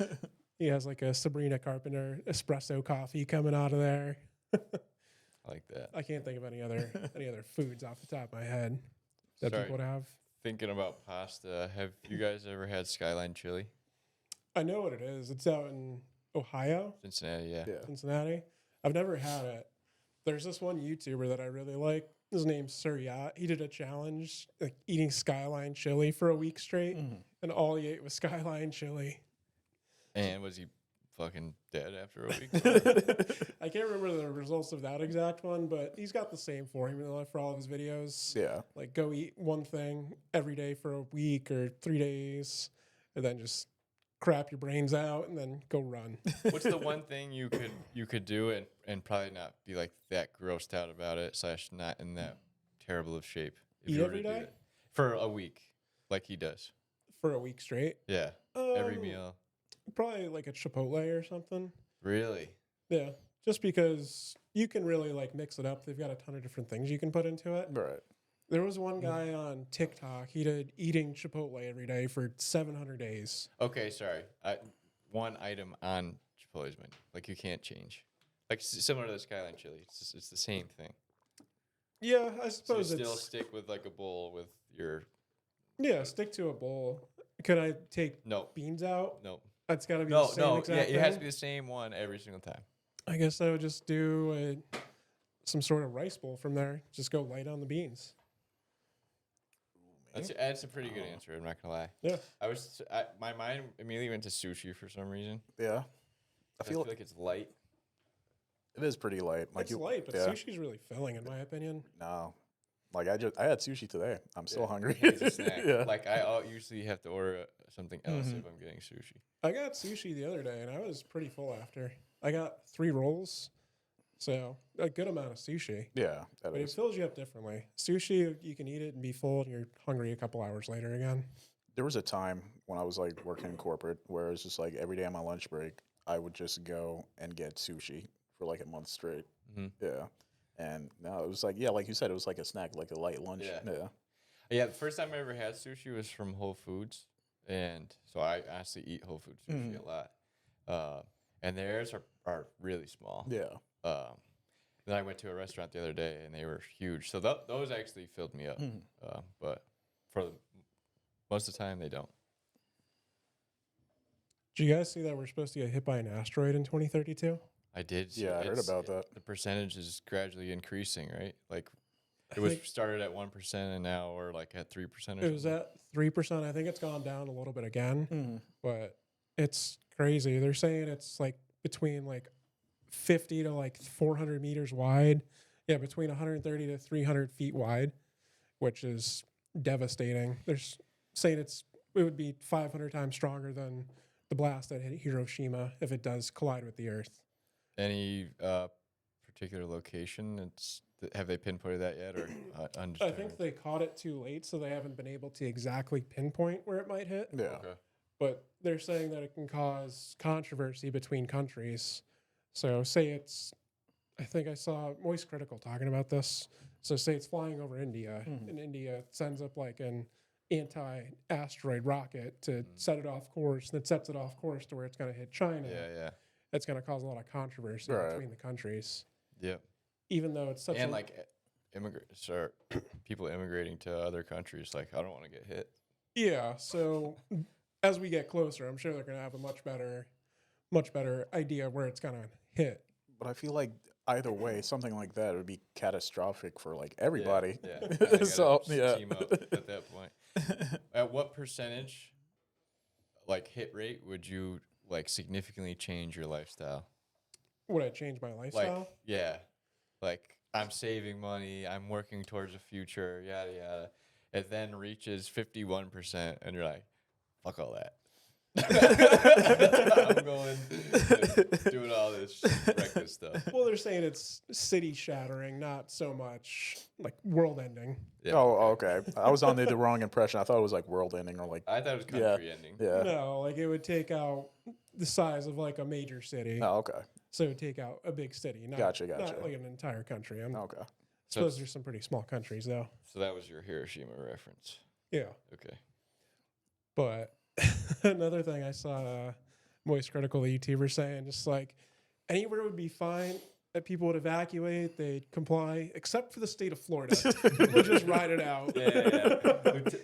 He has like a Sabrina Carpenter espresso coffee coming out of there. I like that. I can't think of any other foods off the top of my head that Sorry. people would have. Thinking about pasta, have you guys ever had Skyline chili? I know what it is. It's out in Ohio, Cincinnati, yeah. Yeah. Cincinnati. I've never had it. There's this one YouTuber that I really like. His name's Sir Yacht. He did a challenge, like eating Skyline chili for a week straight, and all he ate was Skyline chili. And was he fucking dead after a week? I can't remember the results of that exact one, but he's got the same formula for all of his videos. Yeah. Like go eat one thing every day for a week or 3 days, and then just crap your brains out and then go run. What's the one thing you could do and probably not be like that grossed out about it / not in that terrible of shape if Eat you were every to do day? it for a week like he does? For a week straight. Yeah, every Um, meal. Probably like a Chipotle or something. Really? Yeah. Just because you can really like mix it up. They've got a ton of different things you can put into it. Right. There was one guy on TikTok, he did eating Chipotle every day for 700 days. Okay, sorry. One item on Chipotle's menu, like you can't change, like similar to the Skyline chili. It's the same thing. Yeah, I So you suppose still it's stick with like a bowl with your stick to a bowl. Could I take no, beans out? no, That's got to be no, the same no. exact Yeah, it has to thing? be the same one every single time. I guess I would just do some sort of rice bowl from there. Just go light on the beans. That's a pretty good answer. I'm not gonna lie. Yeah. My mind immediately went to sushi for some reason. Yeah. I feel like it's light. it is pretty light. Like It's light, but yeah. sushi's really filling in my opinion. No. Like I had sushi today. I'm still Yeah. hungry. It's a snack. Yeah. Like usually have to order something else if I'm getting sushi. I got sushi the other day and I was pretty full after. I got 3 rolls. So a good amount of sushi. Yeah. That But it is. fills you up differently. Sushi, you can eat it and be full and you're hungry a couple hours later again. There was a time when I was like working in corporate where it was just like every day on my lunch break, I would just go and get sushi for like a month straight. Mhm. Yeah. And now it was like, yeah, like you said, it was like a snack, like a light lunch. Yeah. Yeah. Yeah, the first time I ever had sushi was from Whole Foods, and so I honestly eat Whole Foods sushi a lot. And theirs are really small. Yeah. Then I went to a restaurant the other day, and they were huge. So those actually filled me up. But most of the time, they don't. Did you guys see that we're supposed to get hit by an asteroid in 2032? I did. See, Yeah, I heard about that. The percentage is gradually increasing, right? Like I it was think started at 1%, and now we're like at 3%. it was at 3%. I think it's gone down a little bit again, but it's crazy. They're saying it's like between like 50 to like 400 meters wide. Yeah, between 130 to 300 feet wide, which is devastating. They're saying it would be 500 times stronger than the blast that hit Hiroshima if it does collide with the Earth. Any particular location? Have they pinpointed that yet, or I undetermined? think they caught it too late, so they haven't been able to exactly pinpoint where it might hit. Yeah. Okay. But they're saying that it can cause controversy between countries. So say I think I saw Moist Critical talking about this. So say it's flying over India, and India sends up like an anti-asteroid rocket to set it off course, and it sets it off course to where it's going to hit China. Yeah. It's going to cause a lot of controversy Right. between the countries, Yep. even though it's such And a like immigrants or people immigrating to other countries, like I don't want to get hit. yeah. So as we get closer, I'm sure they're going to have a much better idea of where it's going to hit. But I feel like either way, something like that would be catastrophic for like Yeah, everybody. yeah. Kinda gotta So yeah. team up at that point. At what percentage, like hit rate, would you like significantly change your lifestyle? Would I change my Like, lifestyle? yeah, like I'm saving money, I'm working towards a future, yada yada. It then reaches 51%, and you're like, fuck all that. I'm going doing all this reckless stuff. Well, they're saying it's city shattering, not so much like world ending. Yeah, Oh, okay. I was under the wrong impression. I thought it was like world ending or like I thought it was yeah, country ending. yeah. No, like it would take out the size of like a major city. Oh, okay. So it would take out a big city, not, Gotcha. not like an entire country. I Okay. suppose there's some pretty small countries though. So that was your Hiroshima reference. Yeah. Okay. But another thing I saw Moist Critical, the YouTuber, saying just like anywhere would be fine that people would evacuate, they'd comply, except for the state of Florida. We'll just ride it out. Yeah.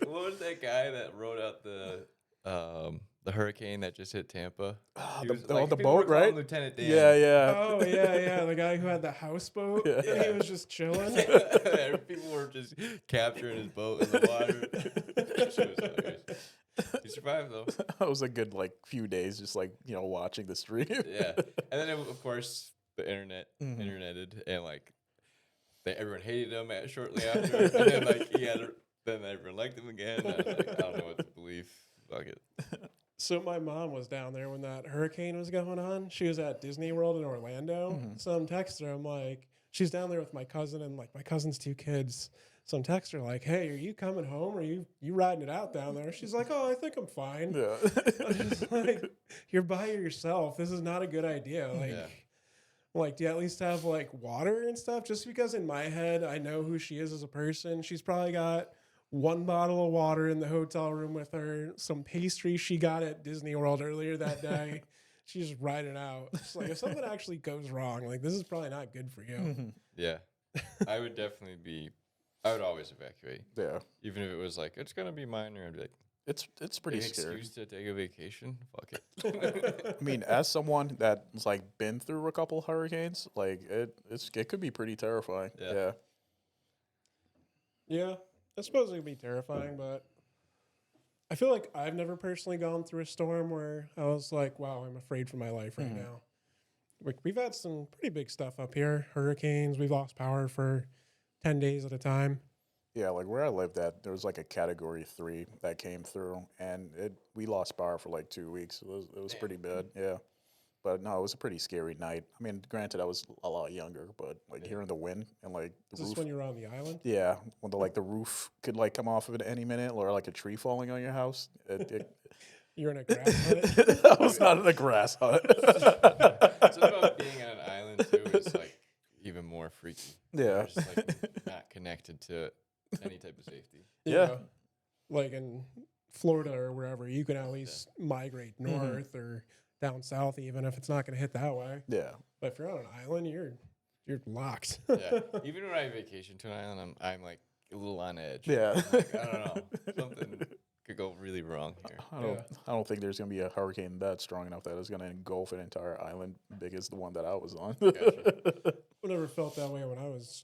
What was that guy that wrote out the hurricane that just hit Tampa? He was, the people boat, were calling right? Lieutenant Dan. Yeah, yeah. Oh yeah, the guy who had the houseboat. Yeah. And he was just chilling. People were just capturing his boat in the water. That shit was hilarious. He survived though. That was a good like few days, just like watching the stream. Yeah, and then of course the Mhm. interneted, and like everyone hated him shortly after, and then like then everyone liked him again. I was like, I don't know what to believe. Fuck it. So my mom was down there when that hurricane was going on. She was at Disney World in Orlando. So I'm texting her. I'm like, she's down there with my cousin and like my cousin's two kids. So I'm texting her like, hey, are you coming home? Or are you riding it out down there? She's like, oh, I think I'm fine. Yeah. I'm just like, you're by yourself. This is not a good idea. Like, Yeah. like, do you at least have like water and stuff? Just because in my head, I know who she is as a person. She's probably got one bottle of water in the hotel room with her, some pastry she got at Disney World earlier that day. She's just riding out. It's like if something actually goes wrong, like this is probably not good for you. Yeah, I would I would always evacuate, Yeah. even if it was like it's gonna be minor. I'd be like, It's pretty an scary. excuse to take a vacation. Fuck it. I mean, as someone that's like been through a couple hurricanes, like it could be pretty terrifying. Yeah. Yeah. Yeah, I suppose it could be terrifying, but I feel like I've never personally gone through a storm where I was like, wow, I'm afraid for my life right now. Like, we've had some pretty big stuff up here, hurricanes. We've lost power for 10 days at a time. Yeah, like where I lived at, there was like a category 3 that came through, and we lost power for like 2 weeks. It was pretty bad. Yeah, but no, it was a pretty scary night. I mean, granted, I was a lot younger, but like hearing the wind and like the Is this roof. when you were on the island? Yeah, when the roof could like come off of it at any minute, or like a tree falling on your house. You're in a grass hut? I was not in a grass hut. Something about being on an island too is like even more freaky. Yeah. You're just like not connected to any type of safety. Yeah. Like in Florida or wherever, you can at least migrate north or down south, even if it's not going to hit that way. Yeah. But if you're on an island, you're locked. Yeah. Even when I vacation to an island, I'm like a little on edge. Yeah. Like, I don't know. Something could go really wrong here. I don't think there's gonna be a hurricane that strong enough that is gonna engulf an entire island big as the one that I was on. Gotcha. I never felt that way when I was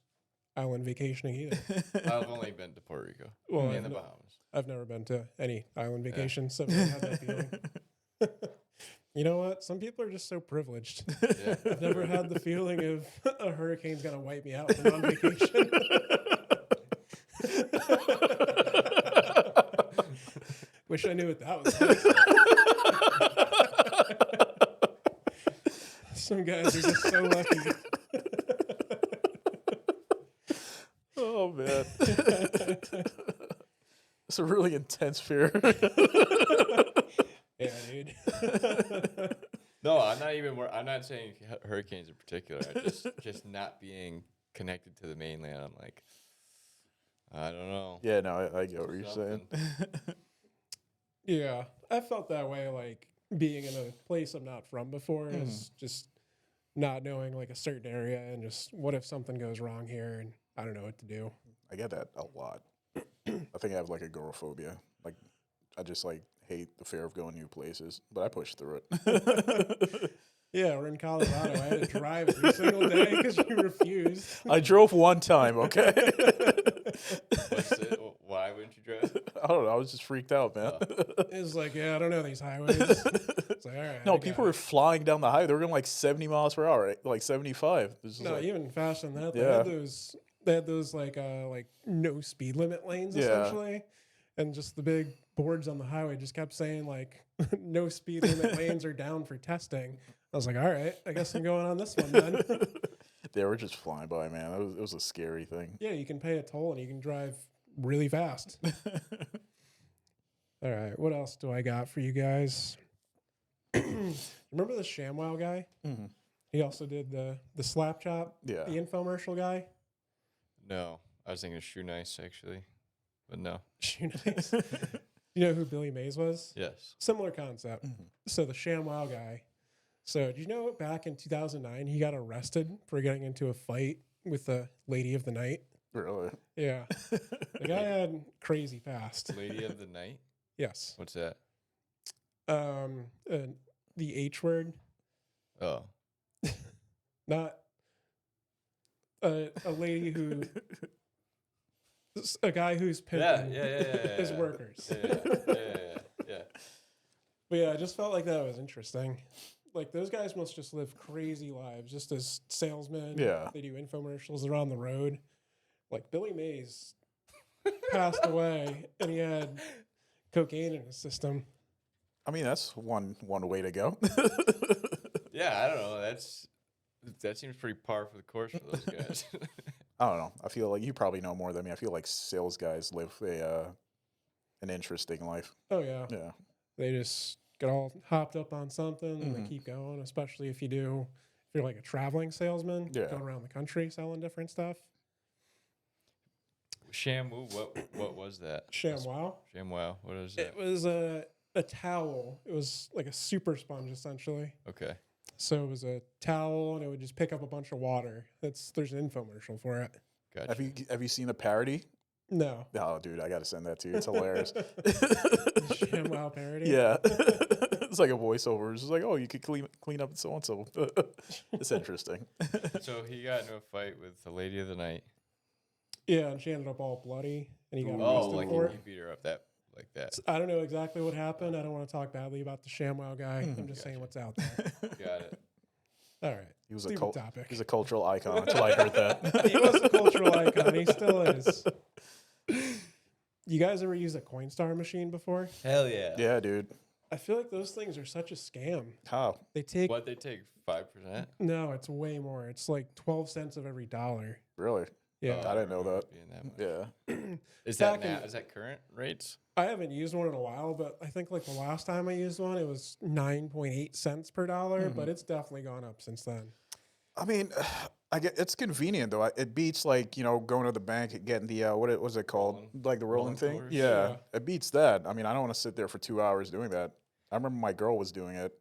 island vacationing either. I've only been to Puerto Rico Well, and the Bahamas. I've never been to any island vacation, so I've never had that feeling. You know what? Some people are just so privileged. Yeah. I've never had the feeling of a hurricane's gonna wipe me out when I'm on vacation. Wish I knew what that was like. Some guys are just so lucky. Oh man, it's a really intense fear. Yeah, dude. No, I'm not even. I'm not saying hurricanes in particular. Just not being connected to the mainland. I'm like, I don't know. Yeah, no, I get what you're saying. Yeah, I felt that way, like being in a place I'm not from before is just not knowing like a certain area and just what if something goes wrong here and I don't know what to do. I get that a lot. I think I have like agoraphobia. Like I just like hate the fear of going new places, but I pushed through it. Yeah, we're in Colorado. I had to drive every single day because you refused. I drove one time, okay? What's it? Why wouldn't you drive? I don't know. I was just freaked out, man. It was like, yeah, I don't know these highways. It's like, all right. No, I people got were it. flying down the highway. They were going like 70 miles per hour, right? Like 75. This is No, like, even faster than that. They Yeah. had those. They had those like no speed limit lanes Yeah. essentially, and just the big boards on the highway just kept saying like no speed limit lanes are down for testing. I was like, all right, I guess I'm going on this one then. they were just flying by, man. It was a scary thing. Yeah, you can pay a toll and you can drive really fast. All right, what else do I got for you guys? Remember the ShamWow guy? Mhm. He also did the slap chop, Yeah. the infomercial guy. No, I was thinking of Shoe Nice actually, but no. Shoe Nice. You know who Billy Mays was? Yes. Similar concept. Mhm. So the ShamWow guy. So do you know back in 2009 he got arrested for getting into a fight with the lady of the night? Really? Yeah, the guy had crazy past. Lady of the Night. Yes. What's that? Uh, the H word, Oh, not a lady who, a guy who's pimping his workers. Yeah. But yeah, I just felt like that was interesting. Like those guys must just live crazy lives, just as salesmen. Yeah. They do infomercials. They're on the road. Like Billy Mays passed away, and he had cocaine in his system. I mean, that's one way to go. Yeah, I don't know. That seems pretty par for the course for those guys. I don't know. I feel like you probably know more than me. I feel like sales guys live an interesting life. Oh yeah, Yeah. they just get all hopped up on something and Mhm. they keep going. Especially if you're like a traveling salesman, Yeah. going around the country selling different stuff. Shamu, what was that? ShamWow. ShamWow. What is that? It was a towel. It was like a super sponge essentially. Okay. So it was a towel, and it would just pick up a bunch of water. There's an infomercial for it. Gotcha. Have you seen the parody? No. Oh, dude, I gotta send that to you. It's hilarious. ShamWow parody. Yeah, it's like a voiceover. It's just like, oh, you could clean up so and so. It's interesting. So he got into a fight with the lady of the night. Yeah, and she ended up all bloody, and he got Oh, arrested like for he it. beat her up like that. So I don't know exactly what happened. I don't want to talk badly about the ShamWow guy. I'm just saying Gotcha. what's out there. Got it. All right. He was Stupid topic. He was a cultural icon until I heard that. He was a cultural icon. He still is. You guys ever use a Coinstar machine before? Hell yeah. Yeah, dude. I feel like those things are such a scam. How? They take What they take 5%? no, it's way more. It's like 12 cents of every dollar. Really? Yeah. I didn't know that. Being that much. Yeah. Is that Back in- now? Is that current rates? I haven't used one in a while, but I think like the last time I used one, it was 9.8 cents per dollar, but it's definitely gone up since then. I mean, I get it's convenient though. It beats like going to the bank and getting the what was it called, Rolling- like the rolling rolling thing. doors? Yeah, Yeah. it beats that. I mean, I don't want to sit there for 2 hours doing that. I remember my girl was doing it,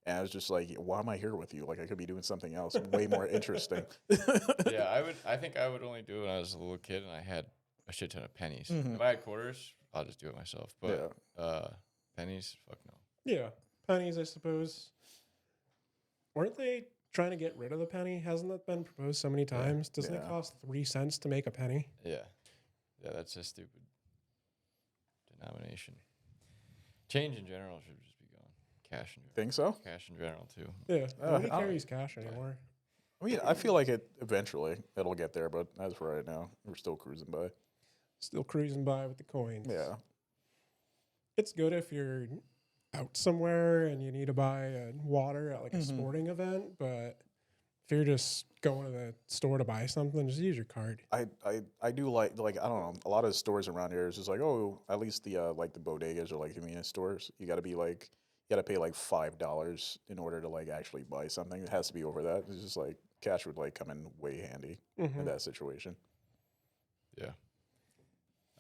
and I was just like, why am I here with you? Like I could be doing something else way more interesting. Yeah, I think I would only do it when I was a little kid and I had a shit ton of pennies. If I had quarters, I'll just do it myself. But pennies, fuck no. Yeah. Pennies, I suppose. Weren't they trying to get rid of the penny? Hasn't that been proposed so many times? Doesn't it Yeah. cost 3 cents to make a penny? Yeah, that's a stupid denomination. Change in general should just be gone. Cash in general. Think so? Cash in general too. Yeah. Nobody I- carries cash anymore. I mean, I feel like eventually it'll get there, but as for right now, we're still cruising by. Still cruising by with the coins. Yeah. It's good if you're out somewhere and you need to buy water at like a sporting event, but if you're just going to the store to buy something, just use your card. I do like I don't know, a lot of stores around here is just like, oh, at least the like the bodegas or like convenience stores, you got to pay like $5 in order to like actually buy something. It has to be over that. It's just like cash would like come in way handy in that situation. Yeah.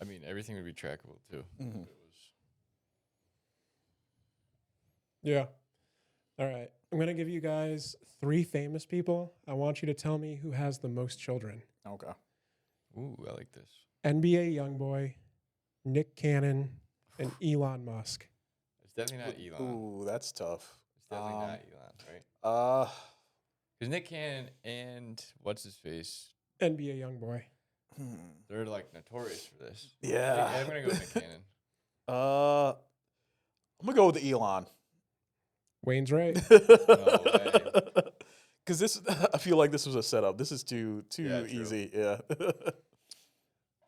I mean, everything would be trackable too. If it was Yeah. All right. I'm going to give you guys 3 famous people. I want you to tell me who has the most children. Okay. Ooh, I like this. NBA Youngboy, Nick Cannon, and Elon Musk. definitely not Elon. Ooh, that's tough. It's definitely not Elon, right? Uh, Because Nick Cannon and what's his face, NBA YoungBoy. they're like notorious for this. yeah. I'm gonna go with Nick Cannon. I'm gonna go with Elon. Wayne's right. No way. Because this, I feel like this was a setup. This is too Yeah, true. easy. Yeah.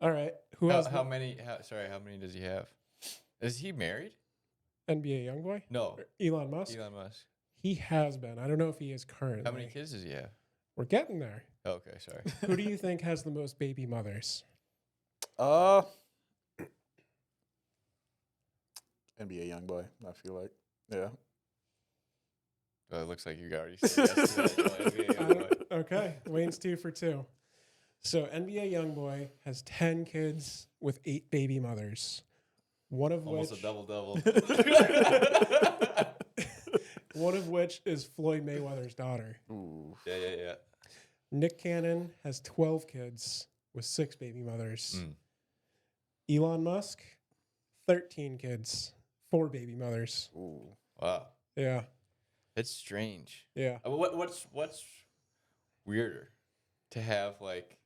All right. Who has How many? How many does he have? Is he married? NBA YoungBoy? No. Or Elon Musk? Elon Musk. He has been. I don't know if he is currently. How many kids does he have? We're getting there. Oh, okay, sorry. Who do you think has the most baby mothers? NBA YoungBoy. I feel like. Yeah. It looks like you already said yes to that. So NBA YoungBoy. Okay. Wayne's 2 for 2. So NBA YoungBoy has 10 kids with 8 baby mothers. One of Almost which a double. one of which is Floyd Mayweather's daughter. Ooh. Yeah. Nick Cannon has 12 kids with 6 baby mothers. Mm. Elon Musk, 13 kids, 4 baby mothers. Ooh. Wow, Yeah. it's strange. Yeah. What's weirder, to have like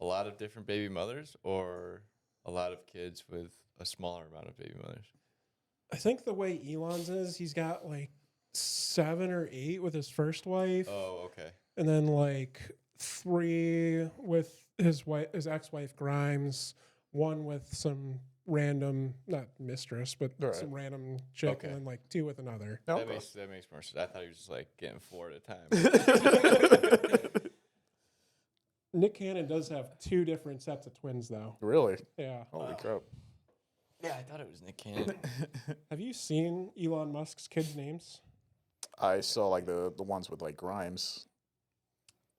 a lot of different baby mothers or a lot of kids with a smaller amount of baby mothers? I think the way Elon's is, he's got like 7 or 8 with his first wife. Oh, okay. And then like 3 with his ex-wife Grimes, 1 with some random, not mistress, but Right. some random chick, Okay. and then like 2 with another. That makes more sense. I thought he was just like getting 4 at a time. Nick Cannon does have 2 different sets of twins, though. Really? Yeah. Holy crap. Yeah, I thought it was Nick Cannon. Have you seen Elon Musk's kids' names? I saw like the ones with like Grimes.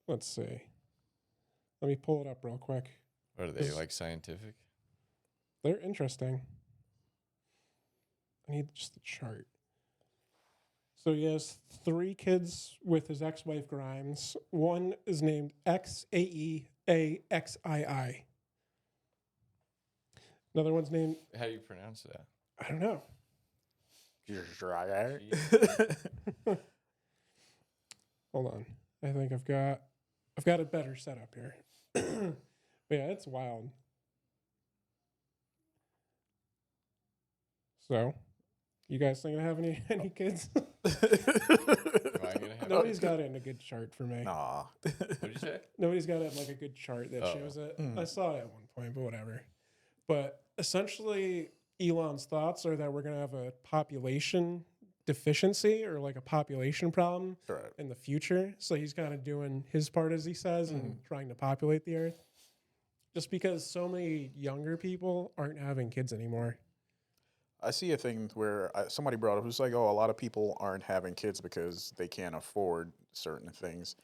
Let's see. Let me pull it up real quick. What are they, like scientific? They're interesting. I need just the chart. So he has 3 kids with his ex-wife Grimes. 1 is named XAEAXII. Another one's named, How do you pronounce that? I don't know. Hold on. I think I've got it better set up here. But yeah, it's wild. So, you guys think I have any kids? Am I gonna have Nobody's got it in a good chart for me. Nah. What'd you say? Nobody's got it in like a good chart that Oh. shows it. I saw it at one point, but whatever. But essentially, Elon's thoughts are that we're going to have a population deficiency or like a population problem Right. in the future. So he's kind of doing his part, as he says, and trying to populate the earth. Just because so many younger people aren't having kids anymore. I see a thing where somebody brought up, it was like, oh, a lot of people aren't having kids because they can't afford certain things.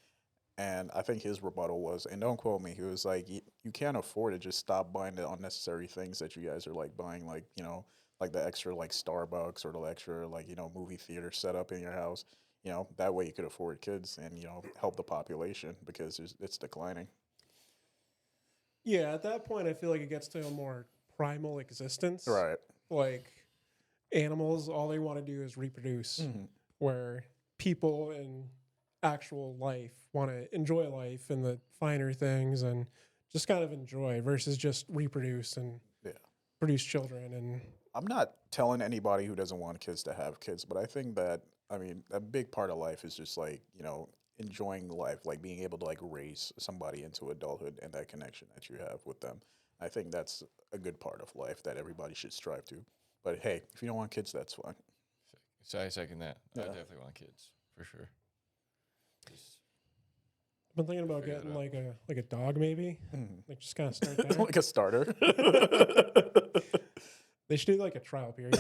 And I think his rebuttal was, and don't quote me, he was like, you can't afford it. Just stop buying the unnecessary things that you guys are like buying, like, you know, like the extra like Starbucks or the extra like, you know, movie theater setup in your house. You know, that way you could afford kids and, you know, help the population because it's declining. Yeah, at that point, I feel like it gets to a more primal existence. Right. Like animals, all they want to do is reproduce, where people in actual life want to enjoy life and the finer things and just kind of enjoy versus just reproduce and produce children. And I'm not telling anybody who doesn't want kids to have kids, but I think that, I mean, a big part of life is just like, you know, enjoying life, like being able to like raise somebody into adulthood and that connection that you have with them. I think that's a good part of life that everybody should strive to. But hey, if you don't want kids, that's fine. So I second that. Yeah. I definitely want kids for sure. I've been thinking about Figure getting that like a dog, maybe. Like just kind of start there. Like a starter. They should do like a trial period.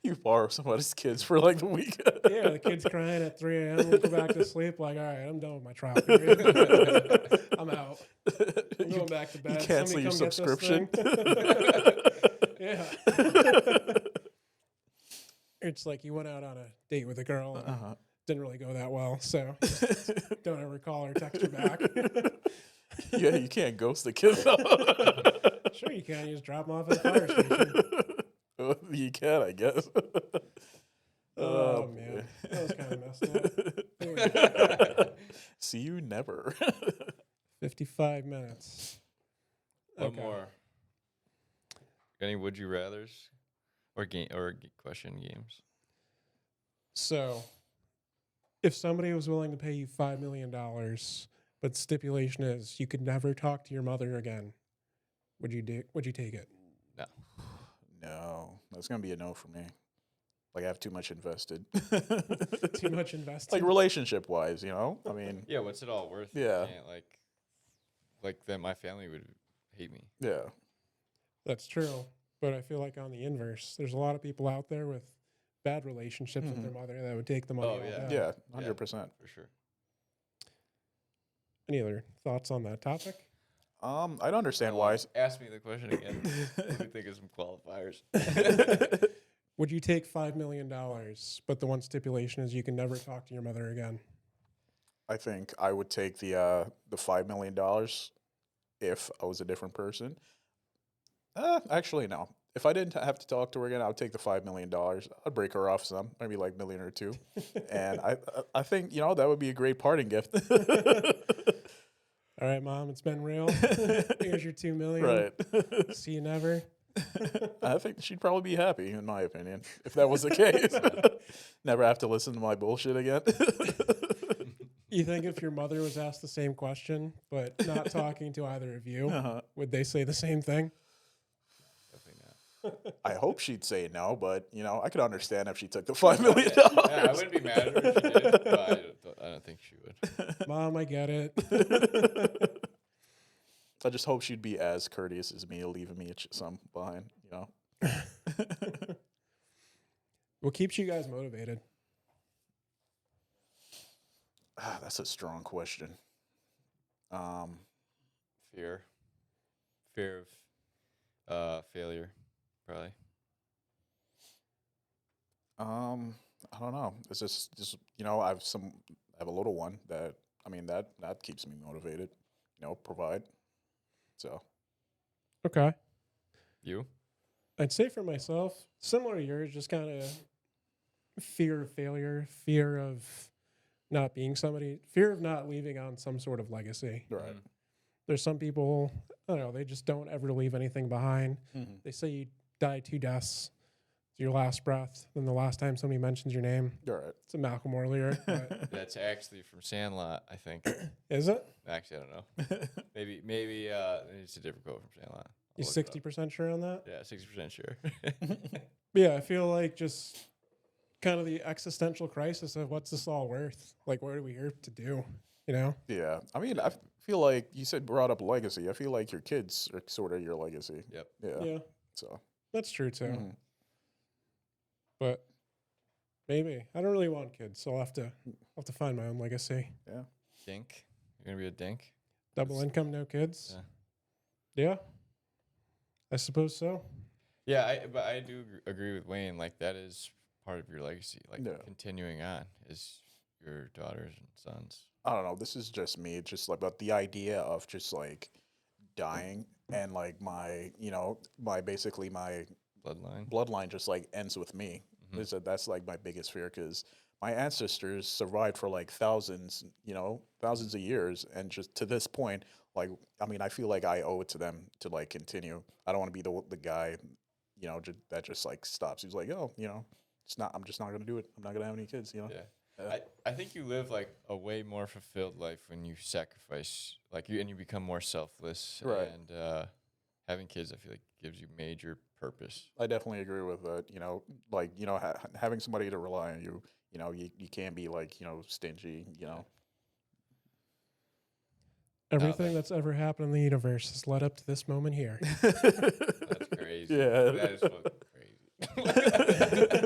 You borrow somebody's kids for like the week. Yeah, the kid's crying at 3 a.m. We'll go back to sleep. Like, all right, I'm done with my trial period. I'm out. I'm going back to bed. You cancel your Somebody come get this subscription. thing. Yeah. It's like you went out on a date with a girl and didn't really go that well. So just don't ever call or text her back. Yeah, you can't ghost the kid though. Sure you can. You just drop them off at the fire station. You can, I guess. Oh, boy. man, that was kind of messed up. See you never. 55 minutes. One Okay. more. Any would you rather's or question games? So, if somebody was willing to pay you $5 million, but stipulation is you could never talk to your mother again, would you take it? No. No, that's gonna be a no for me. Like I have too much invested. Too much invested. Like relationship wise, you know. I mean, Yeah, what's it all worth? Yeah. You can't, like then my family would hate me. yeah, That's true. But I feel like on the inverse, there's a lot of people out there with bad relationships with their mother that would take the money Oh, all yeah. day. yeah, 100%. For sure. Any other thoughts on that topic? I don't understand why. Ask me the question again. Let me think of some qualifiers. Would you take $5 million, but the one stipulation is you can never talk to your mother again? I think I would take the $5 million if I was a different person. Actually, no. If I didn't have to talk to her again, I would take the $5 million. I'd break her off some, maybe like million or two, and I think that would be a great parting gift. All right, Mom, it's been real. Here's your $2 million. Right. See you never. I think she'd probably be happy, in my opinion, if that was the case. Never have to listen to my bullshit again. You think if your mother was asked the same question, but not talking to either of you, would they say the same thing? Definitely not. I hope she'd say no, but I could understand if she took the $5 million. Yeah, I wouldn't be mad at her if she did, but I don't think she would. Mom, I get it. I just hope she'd be as courteous as me, leaving me some behind. What keeps you guys motivated? That's a strong question. Fear of failure, probably. I don't know. It's just I have a little one that that keeps me motivated. Provide. So Okay. You? I'd say for myself, similar to yours, just kind of fear of failure, fear of not being somebody, fear of not leaving on some sort of legacy. right. There's some people, I don't know, they just don't ever leave anything behind. Mhm. They say you die 2 deaths, it's your last breath, then the last time somebody mentions your name. You're right. It's a Malcolm Moore lyric. But That's actually from Sandlot, I think. is it? Actually, I don't know. Maybe it's a different quote from Sandlot. You 60% sure on that? Yeah, 60% sure. Yeah, I feel like just kind of the existential crisis of what's this all worth? Like, what are we here to do? Yeah. I mean, I feel like you brought up legacy. I feel like your kids are sort of your legacy. Yep. Yeah. Yeah, So. that's true too. Mhm. But maybe I don't really want kids, so I'll have to find my own legacy. Yeah. Dink. You're going to be a dink? Double income, no kids. Yeah. Yeah, I suppose so. Yeah, but I do agree with Wayne. Like, that is part of your legacy. Like, Yeah. continuing on is your daughters and sons. I don't know. This is just me. It's just like, but the idea of just like dying and like my basically my Bloodline. bloodline just like ends with me. That's like my biggest fear because my ancestors survived for like thousands of years, and just to this point, like I feel like I owe it to them to like continue. I don't want to be the guy, that just like stops. He's like, oh, it's not. I'm just not gonna do it. I'm not gonna have any kids. Yeah. Yeah. I think you live like a way more fulfilled life when you sacrifice, like and you become more selfless. Right. And having kids, I feel like gives you major purpose. I definitely agree with that. Having somebody to rely on you. You can't be like stingy. Everything that's ever happened in the universe has led up to this moment here. That's crazy. Yeah. That is fucking crazy.